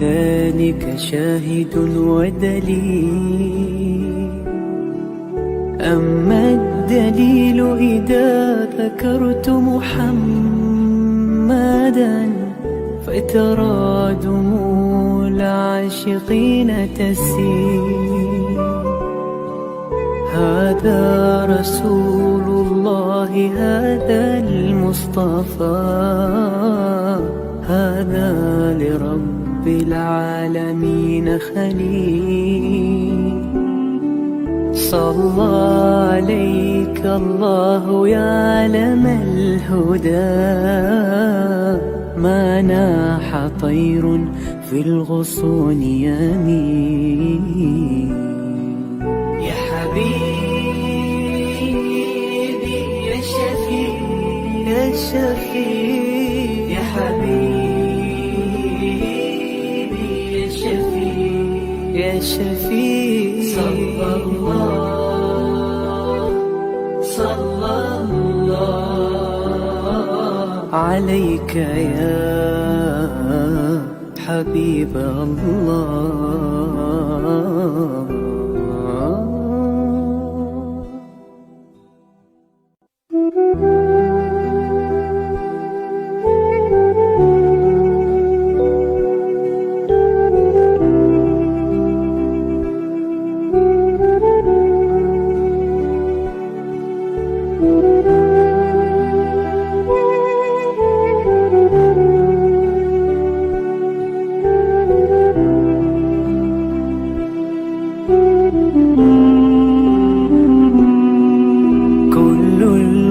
ذلك شاهد ودليل. أما الدليل إذا ذكرت محمدا فترى دموع العاشقين تسيل. هذا رسول الله، هذا المصطفى، هذا لرب العالمين خليل. صلى عليك الله يا علم الهدى، ما ناح طير في الغصون يمين. يا حبيبي يا شفيع يا شفيع يا حبيبي يا شفيع يا شفيع. صلى الله عليك يا حبيب الله.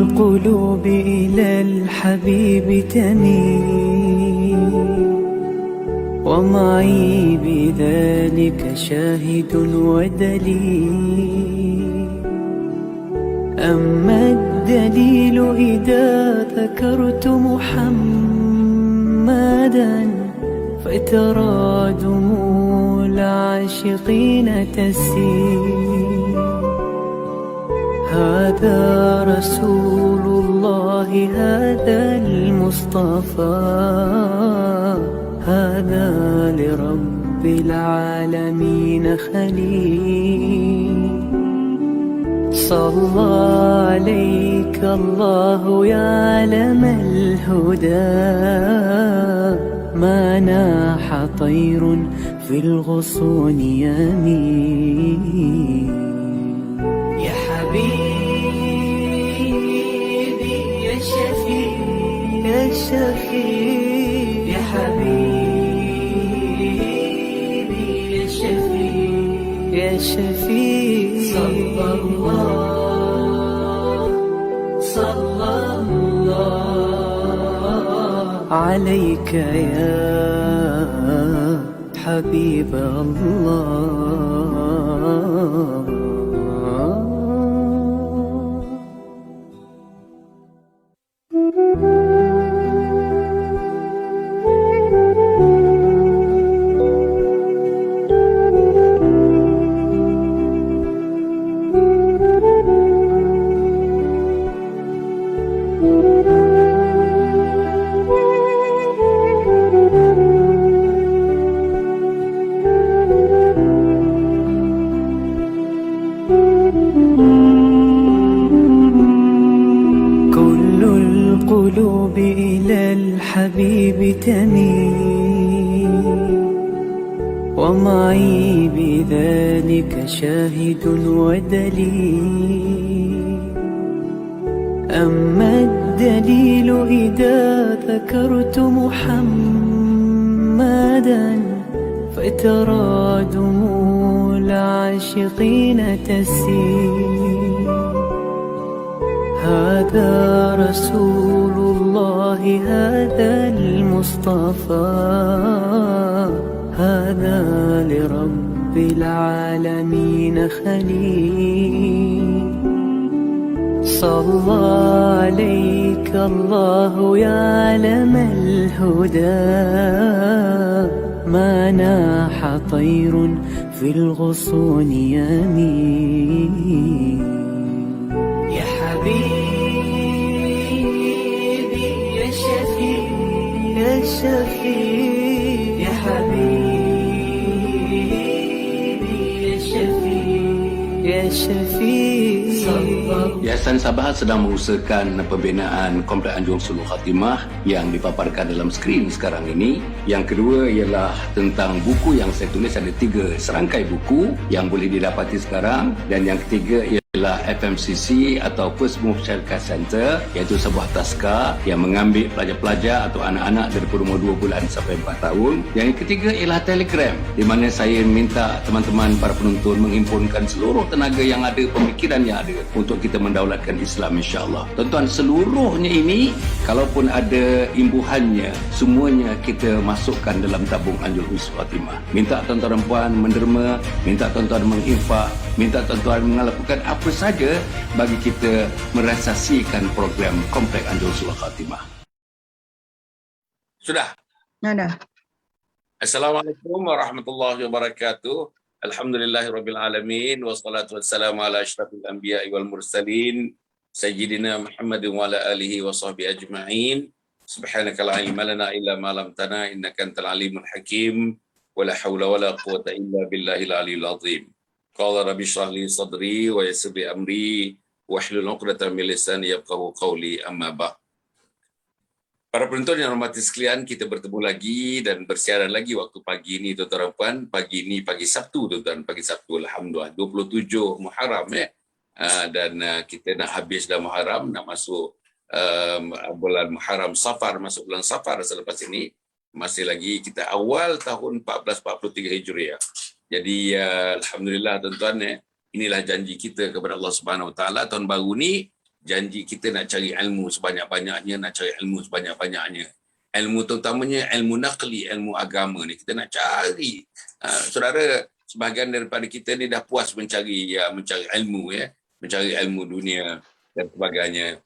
القلوب إلى الحبيب تميل، ومعي بذلك شاهد ودليل. أما الدليل إذا ذكرت محمدا فترى دموع العاشقين تسيل. هذا رسول الله، هذا المصطفى، هذا لرب العالمين خليل. صلى عليك الله يا علم الهدى، ما ناح طير في الغصون يمين. يا حبيبي يا شفيع يا شفيع يا حبيبي يا شفيع يا شفيع. صلى الله عليك يا حبيب الله. القلوب إلى الحبيب تميل، ومعي بذلك شاهد ودليل. أما الدليل إذا ذكرت محمدا فترى دموع العاشقين تسيل. هذا رسول الله، هذا المصطفى، هذا لرب العالمين خليل. صلى عليك الله يا علم الهدى، ما ناح طير في الغصون يمين. يا حبيبي يا شفيع يا شفيع يا حبيبي الشفيع. Yayasan Sabah sedang mengusahakan pembinaan Komplek Anjung Suluh Khatimah yang dipaparkan dalam skrin sekarang ini. Yang kedua ialah tentang buku yang saya tulis, ada 3 serangkai buku yang boleh didapati sekarang. Dan yang ketiga ialah FMCC atau First Move Childcare Center, iaitu sebuah taska yang mengambil pelajar-pelajar atau anak-anak dari umur 2 bulan sampai 4 tahun. Yang ketiga ialah Telegram, di mana saya minta teman-teman para penonton menghimpunkan seluruh tenaga yang ada, pemikiran yang ada untuk kita mendaulatkan Islam, insya-Allah. Tuan-tuan, seluruhnya ini kalaupun ada imbuhannya, semuanya kita masukkan dalam tabung Anjung Suluh Khatimah. Minta tuan-tuan dan puan menderma, minta tuan-tuan menginfak, minta tuan-tuan melakukan apa saja bagi kita merealisasikan program Komplek Anjung Suluh Khatimah. Sudah. Ada. Assalamualaikum warahmatullahi wabarakatuh. Alhamdulillahirabbil alamin wassalatu wassalamu ala asyrafil anbiya'i wal mursalin sayyidina Muhammadin wa ala alihi wa sahbihi ajma'in. Subhanaka la ilma lana illa ma 'allamtana innaka antal alimul hakim wa la haula wa la quwwata illa billahil aliyyil azim. Qala rabbi shrah li sadri wa yassir li amri wahlul 'uqdatam min lisani yafqahu qawli, amma ba'd. Para penonton yang hormati sekalian, kita bertemu lagi dan bersiaran lagi waktu pagi ini, tuan-tuan dan puan. Pagi ini pagi Sabtu, tuan-tuan, pagi Sabtu, alhamdulillah 27 Muharram dan kita nak habis dah Muharram, nak masuk bulan Muharram Safar, masuk bulan Safar selepas ini. Masih lagi kita awal tahun 1443 Hijriah. Jadi alhamdulillah tuan-tuan, inilah janji kita kepada Allah Subhanahu Wa Taala. Tahun baru ni janji kita nak cari ilmu sebanyak-banyaknya, nak cari ilmu sebanyak-banyaknya. Ilmu terutamanya ilmu naqli, ilmu agama ni kita nak cari. Saudara, sebahagian daripada kita ni dah puas mencari ilmu, mencari ilmu dunia dan sebagainya.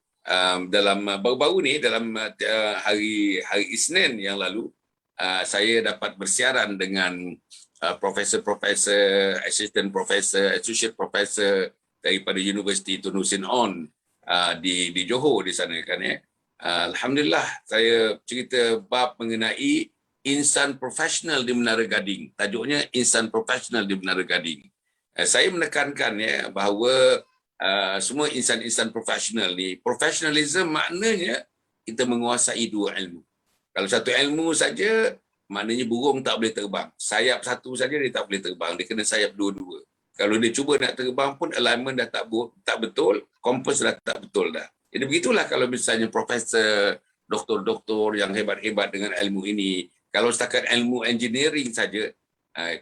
Dalam baru-baru ni, dalam hari Isnin yang lalu, saya dapat bersiaran dengan profesor-profesor, assistant professor, associate professor daripada Universiti Tun Hussein On di Johor di sana kan ya. Alhamdulillah, saya cerita bab mengenai insan profesional di Menara Gading. Tajuknya insan profesional di Menara Gading. Saya menekankan bahawa semua insan-insan profesional ni, profesionalism maknanya kita menguasai 2 ilmu. Kalau satu ilmu saja, maknanya burung tak boleh terbang. Sayap satu saja dia tak boleh terbang, dia kena sayap 2-2. Kalau dia cuba nak terbang pun alignment dah tak betul, kompas dah tak betul dah. Jadi begitulah kalau misalnya profesor, doktor-doktor yang hebat-hebat dengan ilmu ini. Kalau setakat ilmu engineering saja,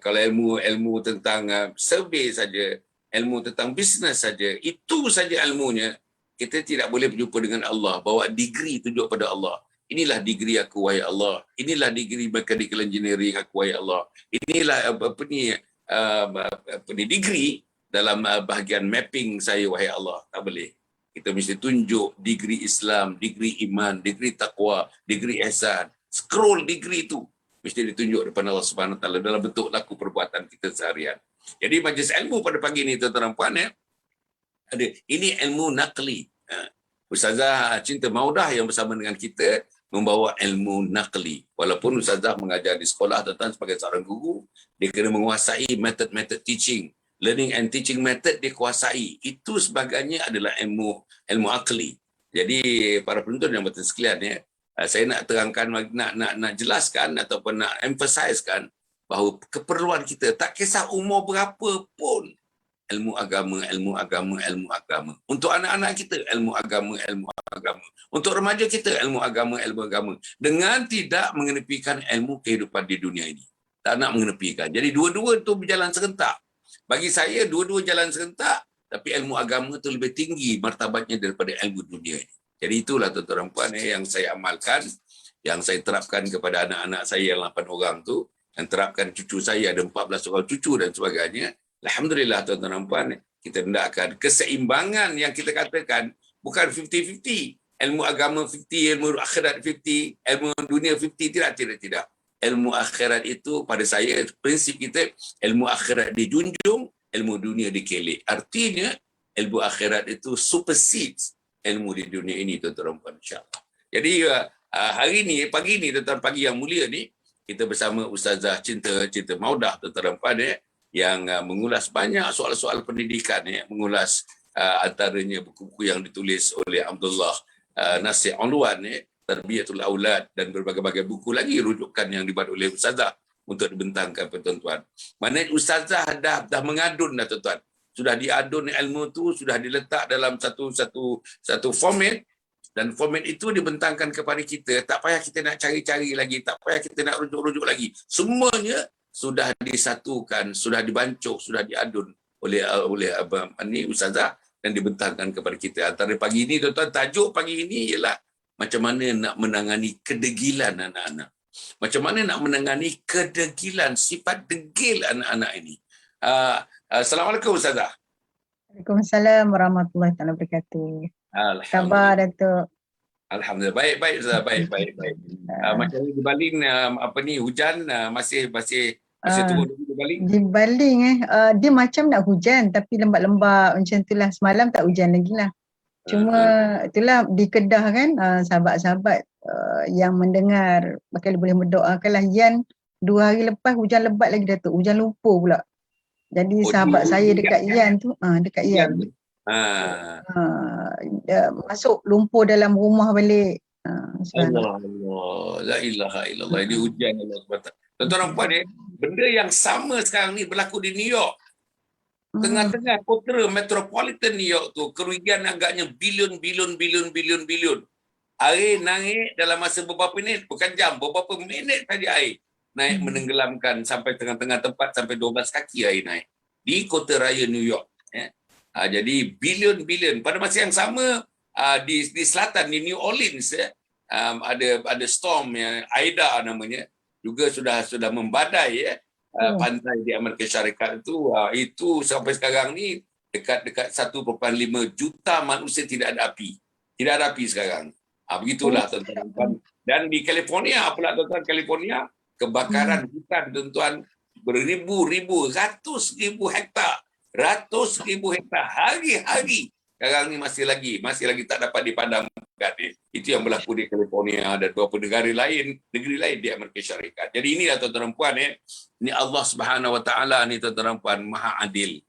kalau ilmu tentang survey saja, ilmu tentang bisnes saja, itu saja ilmunya, kita tidak boleh berjumpa dengan Allah, bawa degree tunjuk pada Allah. Inilah degree aku, wahai Allah. Inilah degree mechanical engineering aku, wahai Allah. Inilah degree dalam bahagian mapping saya, wahai Allah. Tak boleh. Kita mesti tunjuk degree Islam, degree iman, degree taqwa, degree ihsan. Scroll degree itu mesti ditunjuk depan Allah Subhanahu Wa Taala dalam bentuk laku perbuatan kita seharian. Jadi majlis ilmu pada pagi ini, tuan-tuan dan puan, ada ini ilmu naqli. Ustazah Cinta Maudah yang bersama dengan kita membawa ilmu naqli. Walaupun Ustazah mengajar di sekolah, tuan-tuan, sebagai seorang guru, dia kena menguasai method teaching. Learning and teaching method dia kuasai. Itu sebagainya adalah ilmu akli. Jadi para penonton yang bertanya sekalian, saya nak terangkan, nak jelaskan ataupun nak emphasizekan bahawa keperluan kita, tak kisah umur berapa pun, ilmu agama. Untuk anak-anak kita, ilmu agama. Untuk remaja kita, ilmu agama. Dengan tidak mengenepikan ilmu kehidupan di dunia ini. Tak nak mengenepikan. Jadi dua-dua itu berjalan serentak. Bagi saya, dua-dua jalan serentak, tapi ilmu agama itu lebih tinggi martabatnya daripada ilmu dunia ini. Jadi itulah tuan-tuan dan puan yang saya amalkan, yang saya terapkan kepada anak-anak saya yang 8 orang tu, yang terapkan cucu saya, ada 14 orang cucu dan sebagainya. Alhamdulillah tuan-tuan dan puan, kita hendakkan keseimbangan yang kita katakan bukan 50-50. Ilmu agama 50, ilmu akhirat 50, ilmu dunia 50, tidak. Ilmu akhirat itu pada saya, prinsip kita, ilmu akhirat dijunjung, ilmu dunia dikelek. Artinya, ilmu akhirat itu supersedes ilmu di dunia ini, tuan-tuan dan puan, insyaAllah. Jadi, hari ini, pagi ini, tuan-tuan, pagi yang mulia ni, kita bersama Ustazah Cinta Maudah, tuan-tuan dan puan, yang mengulas banyak soal-soal pendidikan, mengulas antaranya buku-buku yang ditulis oleh Abdullah Nasir Alwan, Tarbiyatul Aulad, dan berbagai-bagai buku lagi rujukan yang dibuat oleh Ustazah untuk dibentangkan kepada tuan-tuan. Maknanya Ustazah dah mengadun dah tuan-tuan. Sudah diadun ilmu tu, sudah diletak dalam satu format, dan format itu dibentangkan kepada kita. Tak payah kita nak cari-cari lagi, tak payah kita nak rujuk-rujuk lagi. Semuanya sudah disatukan, sudah dibancuk, sudah diadun oleh Abang Ani Ustazah dan dibentangkan kepada kita. Antara pagi ini tuan-tuan, tajuk pagi ini ialah macam mana nak menangani kedegilan anak-anak. Macam mana nak menangani kedegilan, sifat degil anak-anak ini. Assalamualaikum Ustazah. Waalaikumsalam warahmatullahi wabarakatuh. Khabar Datuk? Alhamdulillah. Baik Ustazah, baik. Macam ni di Baling hujan masih turun di Baling. Di Baling dia macam nak hujan tapi lembab-lembab macam itulah. Semalam tak hujan lagi lah. Cuma itulah di Kedah kan, sahabat-sahabat yang mendengar bakal boleh berdoakanlah. Yan 2 hari lepas hujan lebat lagi Datuk, hujan lumpur pula. Jadi sahabat saya dekat Yan tu, dekat Yan. Masuk lumpur dalam rumah balik. Allah, la ilaha illallah. Ini hujan Allah SWT. Tuan-tuan dan puan, benda yang sama sekarang ni berlaku di New York. Tengah-tengah kota metropolitan New York tu, kerugian agaknya bilion. Air naik dalam masa beberapa minit, bukan jam, beberapa minit saja air naik menenggelamkan sampai tengah-tengah tempat, sampai 12 kaki air naik di kota raya New York. Jadi bilion. Pada masa yang sama di selatan, di New Orleans, ada storm yang Aida namanya, juga sudah membadai pantai di Amerika Syarikat itu sampai sekarang ni dekat 1.5 juta manusia tidak ada api sekarang. Begitulah tuan-tuan. Dan di California pula tuan-tuan, California kebakaran hutan tuan-tuan beribu-ribu, ratus ribu hektar hari-hari. Sekarang ni masih lagi tak dapat dipadamkan. Itu yang berlaku di California dan beberapa negeri lain di Amerika Syarikat. Jadi inilah tuan-tuan dan puan, ini Allah Subhanahu Wa Taala ni tuan-tuan dan puan, Maha Adil.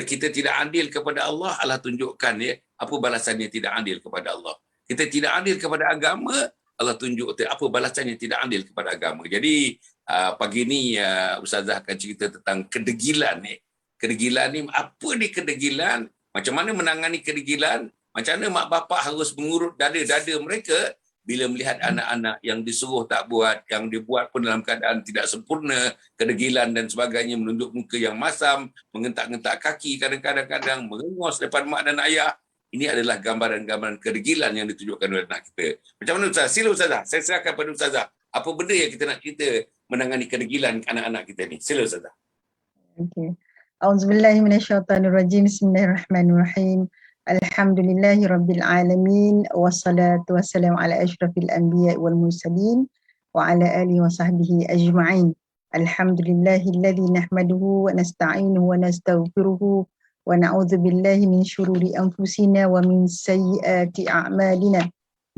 Kita tidak adil kepada Allah, Allah tunjukkan apa balasannya tidak adil kepada Allah. Kita tidak adil kepada agama, Allah tunjuk apa balasannya tidak adil kepada agama. Jadi pagi ni Ustazah akan cerita tentang kedegilan ni. Kedegilan ni, apa ni kedegilan? Macam mana menangani kedegilan? Macam mana mak bapak harus mengurut dada-dada mereka bila melihat anak-anak yang disuruh tak buat, yang dibuat pun dalam keadaan tidak sempurna, kedegilan dan sebagainya, menunjuk muka yang masam, mengentak-ngentak kaki kadang-kadang, mengengos depan mak dan ayah. Ini adalah gambaran-gambaran kedegilan yang ditunjukkan oleh anak kita. Macam mana Ustazah? Sila Ustazah. Saya serahkan pada Ustazah. Apa benda yang kita nak cerita menangani kedegilan anak-anak kita ni? Sila Ustazah. Okey. A'udzubillahi minasyaitonirrajim. Bismillahirrahmanirrahim. Alhamdulillahirabbil alamin wassalatu wassalamu ala asyrafil anbiya wal mursalin wa ala alihi wa sahbihi ajma'in. Alhamdulillahilladzi nahmaduhu wa nasta'inuhu wa nastaghfiruhu wa na'udzu billahi min syururi anfusina wa min sayyiati a'malina.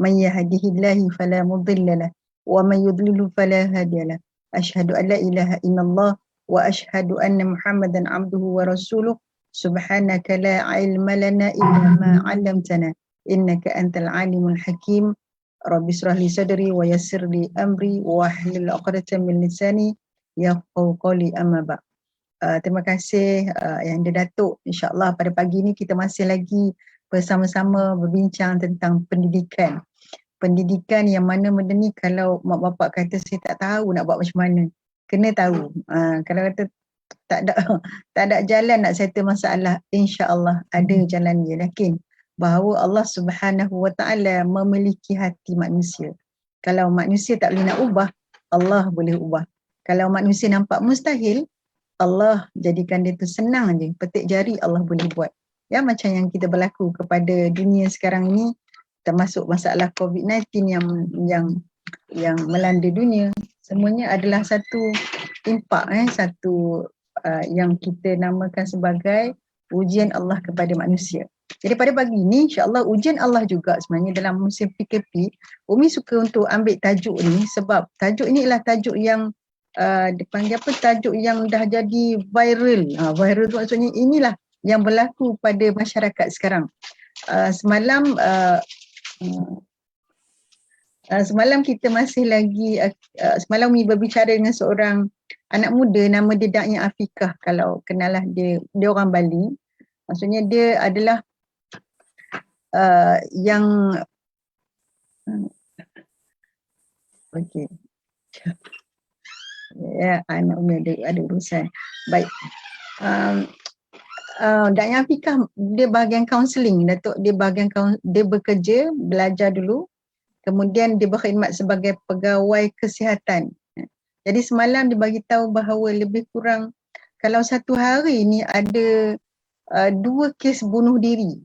Man yahdihillahu fala mudilla lahu wa man yudlilhu fala hadiya lahu. Asyhadu an la ilaha illallah wa asyhadu anna Muhammadan abduhu wa rasuluh. Subhanaka la ilma lana illa ma 'allamtana innaka antal alimul hakim. Rabbi shrah li sadri wa yassir li amri wa hlul 'uqdatam min lisani yafqahu qawli, amma ba'd. Terima kasih Yang Datuk. InsyaAllah pada pagi ni kita masih lagi bersama-sama berbincang tentang pendidikan. Pendidikan yang mana benda ni kalau mak bapak kata saya tak tahu nak buat macam mana, kena tahu. Kalau kata tak ada jalan nak settle masalah, insya-Allah ada jalan dia. Yakin bahawa Allah Subhanahu Wa Taala memiliki hati manusia. Kalau manusia tak boleh nak ubah, Allah boleh ubah. Kalau manusia nampak mustahil, Allah jadikan dia tu senang je, petik jari Allah boleh buat. Ya, macam yang kita berlaku kepada dunia sekarang ini, termasuk masalah COVID-19 yang melanda dunia, semuanya adalah satu impak, satu yang kita namakan sebagai ujian Allah kepada manusia. Jadi pada pagi ini insya-Allah ujian Allah juga sebenarnya dalam musim PKP. Umi suka untuk ambil tajuk ni sebab tajuk ni ialah tajuk yang dipanggil apa, tajuk yang dah jadi viral. Viral tu maksudnya inilah yang berlaku pada masyarakat sekarang. Semalam semalam kita masih lagi semalam Umi berbicara dengan seorang anak muda, nama dia Da'i Afikah, kalau kenal lah, dia orang Bali. Maksudnya dia adalah yang okey. Ya, anak Umi ada urusan. Baik. Da'i Afikah dia bahagian kaunseling, Datuk. Dia dia bekerja, belajar dulu. Kemudian dia berkhidmat sebagai pegawai kesihatan. Jadi semalam dia bagi tahu bahawa lebih kurang kalau satu hari ni ada 2 kes bunuh diri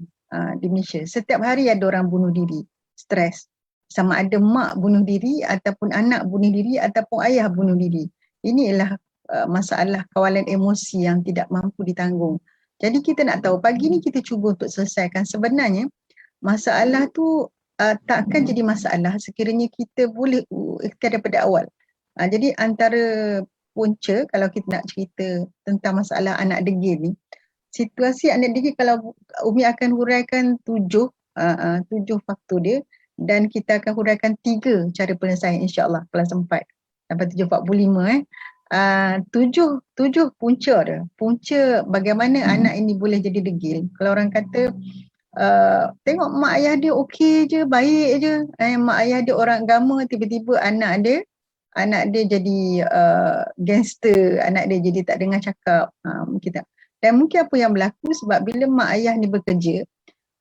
di Malaysia. Setiap hari ada orang bunuh diri, stres. Sama ada mak bunuh diri ataupun anak bunuh diri ataupun ayah bunuh diri. Ini ialah masalah kawalan emosi yang tidak mampu ditanggung. Jadi kita nak tahu, pagi ni kita cuba untuk selesaikan. Sebenarnya masalah tu takkan jadi masalah sekiranya kita boleh ikhtiar daripada awal. Jadi antara punca kalau kita nak cerita tentang masalah anak degil ni, situasi anak degil kalau Umi akan huraikan 7 faktor dia, dan kita akan huraikan 3 cara penyelesaian insya-Allah kelas 4 sampai 7.45 7 punca dia. Punca bagaimana anak ini boleh jadi degil. Kalau orang kata tengok mak ayah dia okey je, baik je. Mak ayah dia orang agama, tiba-tiba anak dia jadi gangster, anak dia jadi tak dengar cakap. Mungkin tak. Dan mungkin apa yang berlaku sebab bila mak ayah ni bekerja,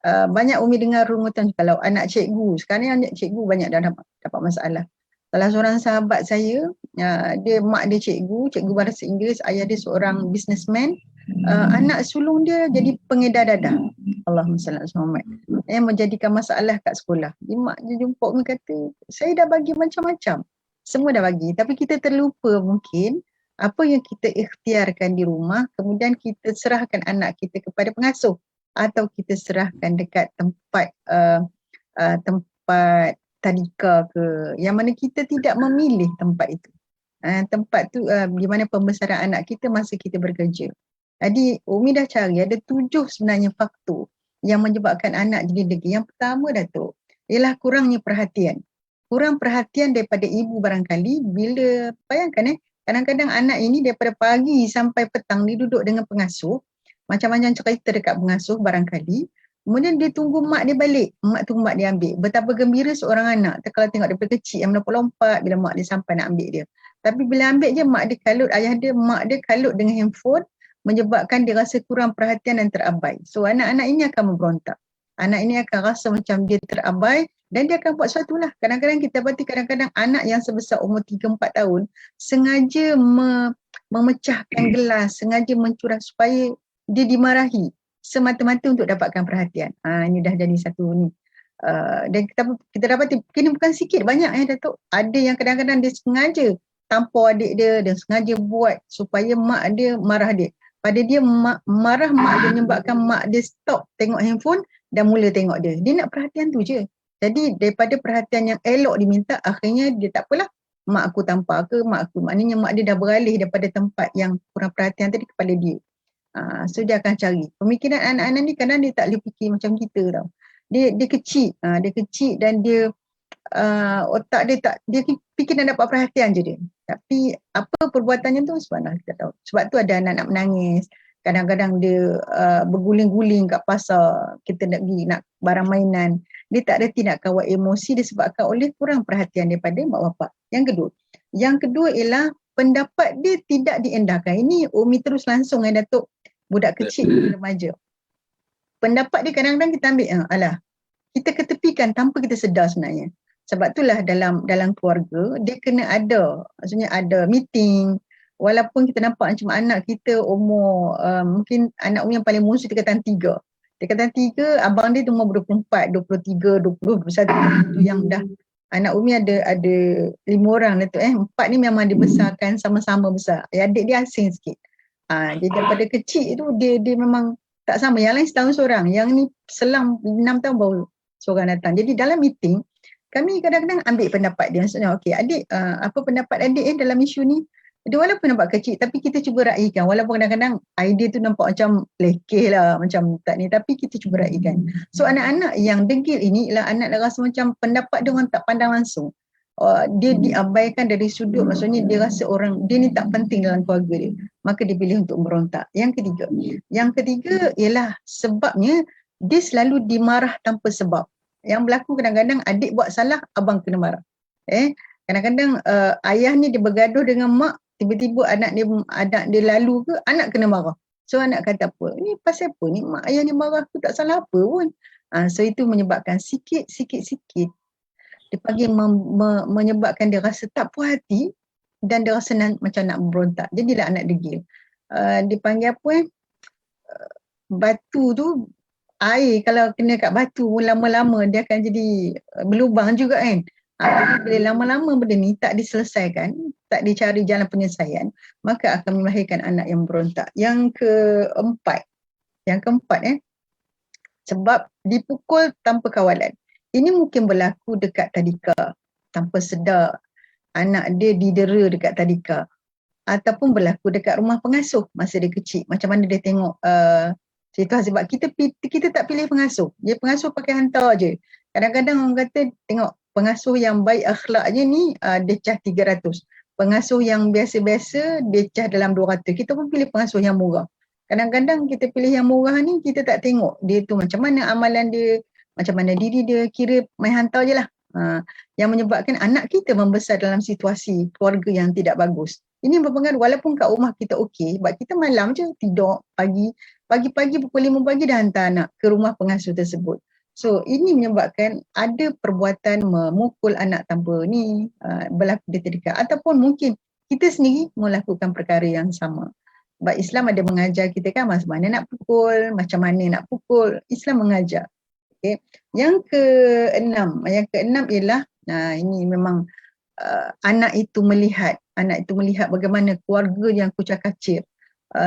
banyak Umi dengar rungutan kalau anak cikgu. Sekarang anak cikgu banyak dah dapat masalah. Salah seorang sahabat saya, mak dia cikgu bahasa Inggeris, ayah dia seorang businessman. Anak sulung dia jadi pengedar dadah. Allahumma salli ala Muhammad. Yang menjadikan masalah kat sekolah. Mak dia jumpa Umi kata, saya dah bagi macam-macam. Semua dah bagi. Tapi kita terlupa mungkin apa yang kita ikhtiarkan di rumah, kemudian kita serahkan anak kita kepada pengasuh. Atau kita serahkan dekat tempat tempat tadika ke, yang mana kita tidak memilih tempat itu. Tempat tu di mana pembesaran anak kita masa kita bekerja. Jadi Umi dah cari ada 7 sebenarnya faktor yang menyebabkan anak jadi degil. Yang pertama Datuk, ialah kurangnya perhatian. Kurang perhatian daripada ibu barangkali bila, bayangkan kadang-kadang anak ini daripada pagi sampai petang dia duduk dengan pengasuh, macam-macam cerita dekat pengasuh barangkali. Kemudian dia tunggu mak dia balik, tunggu mak dia ambil. Betapa gembira seorang anak kalau tengok daripada kecil yang melompat bila mak dia sampai nak ambil dia. Tapi bila ambil je mak dia kalut, mak dia kalut dengan handphone, menyebabkan dia rasa kurang perhatian dan terabai. So anak-anak ini akan memberontak. Anak ini akan rasa macam dia terabai dan dia akan buat sesuatu lah. Kadang-kadang kita dapati anak yang sebesar umur 3-4 tahun sengaja memecahkan gelas, sengaja mencurah supaya dia dimarahi semata-mata untuk dapatkan perhatian. Ini dah jadi satu ni. Dan kita dapati, kini bukan sikit, banyak Datuk. Ada yang kadang-kadang dia sengaja tampar adik dia dan sengaja buat supaya mak dia marah dia. Pada dia marah mak dia menyebabkan mak dia stop tengok handphone dan mula tengok dia. Dia nak perhatian tu je. Jadi daripada perhatian yang elok diminta, akhirnya dia tak apalah, mak aku tampar ke, mak aku. Maknanya mak dia dah beralih daripada tempat yang kurang perhatian tadi kepada dia. So dia akan cari. Pemikiran anak-anak ni kadang dia tak boleh fikir macam kita tau. Dia kecil, dan dia otak dia tak, dia fikir nak dapat perhatian je dia. Tapi apa perbuatannya tu subhanallah kita tahu. Sebab tu ada anak-anak menangis. Kadang-kadang dia berguling-guling kat pasar, kita nak barang mainan. Dia tak reti nak kawal emosi disebabkan oleh kurang perhatian daripada mak bapak. Yang kedua ialah pendapat dia tidak diendahkan. Ini Umi terus langsung Datuk, budak kecil, remaja. Pendapat dia kadang-kadang kita ambil, kita ketepikan tanpa kita sedar sebenarnya. Sebab itulah dalam keluarga, dia kena ada, maksudnya ada meeting, walaupun kita nampak macam anak kita umur, mungkin anak Umi yang paling muda dekatan 3. Dekatan 3, abang dia umur 24, 23, 20, 21, yang dah. Anak Umi ada 5 orang Datuk. 4 ni memang dibesarkan sama-sama besar. Adik dia asing sikit. Dia daripada kecil tu dia memang tak sama. Yang lain setahun seorang. Yang ni selang 6 tahun baru seorang datang. Jadi dalam meeting, kami kadang-kadang ambil pendapat dia. Maksudnya, okey adik, apa pendapat adik dalam isu ni? Dia walaupun nampak kecil, tapi kita cuba raikan. Walaupun kadang-kadang idea tu nampak macam lekeh lah, macam tak ni, tapi kita cuba raikan. So anak-anak yang degil ini ialah anak yang rasa macam pendapat dia orang tak pandang langsung. Dia diabaikan dari sudut, maksudnya dia rasa orang, dia ni tak penting dalam keluarga dia. Maka dia pilih untuk merontak. Yang ketiga ialah sebabnya dia selalu dimarah tanpa sebab. Yang berlaku kadang-kadang adik buat salah, abang kena marah. Kadang-kadang ayah ni dia bergaduh dengan mak, tiba-tiba anak dia lalu ke, anak kena marah. So anak kata apa? Ni pasal apa ni? Mak ayah ni marah, aku tak salah apa pun. So itu menyebabkan sikit dia panggil menyebabkan dia rasa tak puas hati dan dia rasa macam nak berontak. Jadilah anak degil. Dia panggil apa batu tu, air kalau kena kat batu lama-lama dia akan jadi berlubang juga kan. Jadi bila lama-lama benda ni tak diselesaikan, tak dicari jalan penyelesaian, maka akan melahirkan anak yang berontak. Yang keempat sebab dipukul tanpa kawalan. Ini mungkin berlaku dekat tadika, tanpa sedar anak dia didera dekat tadika, ataupun berlaku dekat rumah pengasuh masa dia kecil. Macam mana dia tengok situasi, sebab kita tak pilih pengasuh. Dia pengasuh pakai hantar je. Kadang-kadang orang kata tengok pengasuh yang baik akhlaknya ni dia cah 300. Pengasuh yang biasa-biasa dia cah dalam 200. Kita pun pilih pengasuh yang murah. Kadang-kadang kita pilih yang murah ni, kita tak tengok dia tu macam mana amalan dia, macam mana diri dia, kira main hantar je lah. Yang menyebabkan anak kita membesar dalam situasi keluarga yang tidak bagus. Ini berpengaruh walaupun kat rumah kita okey, sebab kita malam je tidur, pagi-pagi pukul 5 pagi dah hantar anak ke rumah pengasuh tersebut. So ini menyebabkan ada perbuatan memukul anak tanpa ni berlaku di terdekat, ataupun mungkin kita sendiri melakukan perkara yang sama. Sebab Islam ada mengajar kita kan macam mana nak pukul, macam mana nak pukul. Islam mengajar. Okay. Yang keenam ialah ini memang anak itu melihat bagaimana keluarga yang kucak-kacir.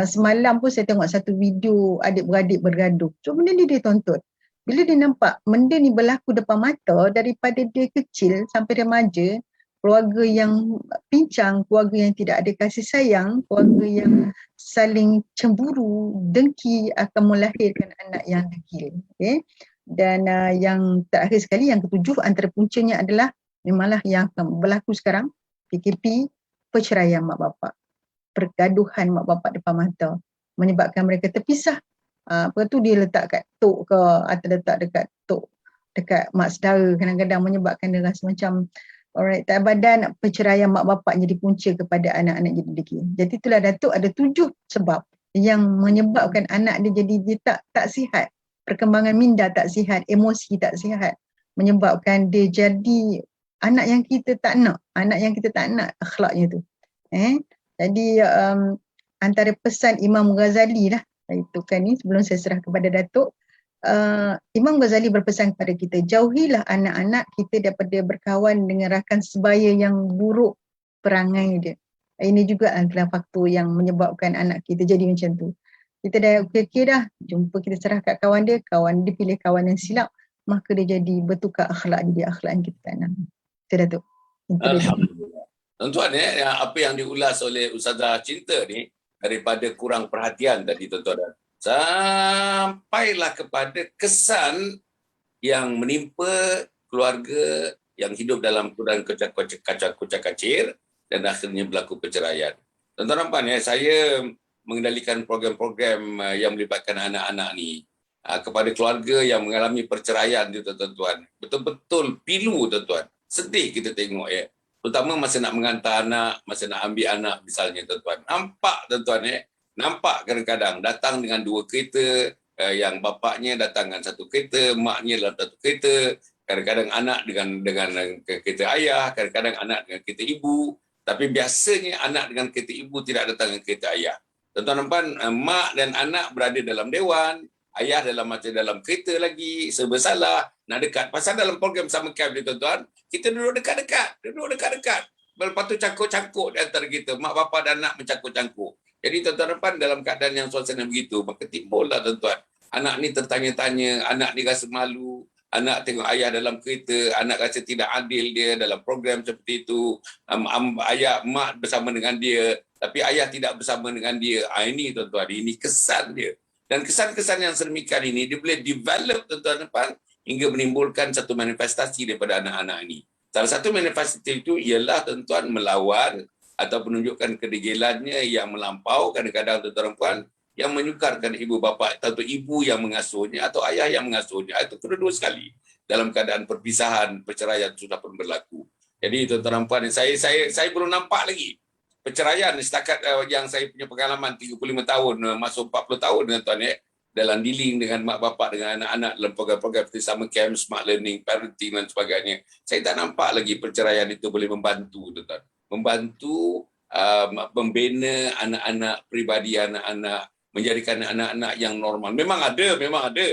Semalam pun saya tengok satu video adik-beradik bergaduh. So benda ni dia tonton. Bila dia nampak benda ni berlaku depan mata, daripada dia kecil sampai remaja, keluarga yang pincang, keluarga yang tidak ada kasih sayang, keluarga yang saling cemburu, dengki, akan melahirkan anak yang degil. Okay? Dan yang terakhir sekali, yang ketujuh, antara puncanya adalah memanglah yang berlaku sekarang, PKP, perceraian mak bapak, pergaduhan mak bapak depan mata, menyebabkan mereka terpisah. Apa tu dia letak kat tok ke, atau letak dekat tok, dekat mak saudara, kadang-kadang menyebabkan dia rasa macam alright, tak badan, perceraian mak bapak jadi punca kepada anak-anak jadi degil. Jadi itulah Datuk ada 7 sebab yang menyebabkan anak dia jadi dia tak sihat. Perkembangan minda tak sihat, emosi tak sihat, menyebabkan dia jadi anak yang kita tak nak akhlaknya tu. Jadi antara pesan Imam Ghazali lah, itu kan ni sebelum saya serah kepada Datuk, Imam Ghazali berpesan kepada kita, jauhilah anak-anak kita daripada berkawan dengan rakan sebaya yang buruk perangai dia. Ini juga antara faktor yang menyebabkan anak kita jadi macam tu. Kita dah okey dah, jumpa kita serah kat kawan dia pilih kawan yang silap, maka dia jadi bertukar akhlak dia, akhlak yang kita tak nak. Itu Datuk. Alhamdulillah. Tuan-tuan, apa yang diulas oleh Ustazah Cinta ni, daripada kurang perhatian tadi tuan-tuan, sampailah kepada kesan yang menimpa keluarga yang hidup dalam keadaan kucak-kacir dan akhirnya berlaku perceraian. Tuan-tuan nampak saya mengendalikan program-program yang melibatkan anak-anak ni kepada keluarga yang mengalami perceraian tu tuan-tuan. Betul-betul pilu tuan-tuan. Sedih kita tengok Terutama masa nak mengantar anak, masa nak ambil anak misalnya tuan-tuan. Nampak tuan-tuan nampak kadang-kadang datang dengan 2 kereta, yang bapaknya datang dengan 1 kereta, maknya dalam 1 kereta, kadang-kadang anak dengan kereta ayah, kadang-kadang anak dengan kereta ibu. Tapi biasanya anak dengan kereta ibu tidak datang dengan kereta ayah. Tuan-tuan nampak, mak dan anak berada dalam dewan, ayah dalam kereta lagi, serba salah, nak dekat. Pasal dalam program Summer Camp ni tuan-tuan, kita duduk dekat-dekat. Lepas tu cangkuk-cangkuk di antara kita, mak bapa dan anak mencangkuk-cangkuk. Jadi tuan-tuan nampak dalam keadaan yang suasana begitu, maka timbullah tuan-tuan. Anak ni tertanya-tanya, anak ni rasa malu, anak tengok ayah dalam kereta, anak rasa tidak adil dia dalam program seperti itu, ayah, mak bersama dengan dia, tapi ayah tidak bersama dengan dia. Ini tuan-tuan, ini kesan dia. Dan kesan-kesan yang sedemikian ini dia boleh develop tuan-tuan depan hingga menimbulkan satu manifestasi daripada anak-anak ini. Salah satu manifestasi itu ialah tuan-tuan melawan atau menunjukkan kedegilannya yang melampau, kadang-kadang tuan-tuan puan yang menyukarkan ibu bapa atau ibu yang mengasuhnya atau ayah yang mengasuhnya. Itu kedua-dua sekali dalam keadaan perpisahan, perceraian sudah pun berlaku. Jadi tuan-tuan puan, saya belum nampak lagi perceraian setakat yang saya punya pengalaman 35 tahun masuk 40 tahun tuan dalam dealing dengan mak bapak dengan anak-anak dalam program-program seperti summer camp, smart learning, parenting dan sebagainya. Saya tak nampak lagi perceraian itu boleh membantu tuan-tuan. Membantu membina anak-anak pribadi anak-anak, menjadikan anak-anak yang normal. Memang ada.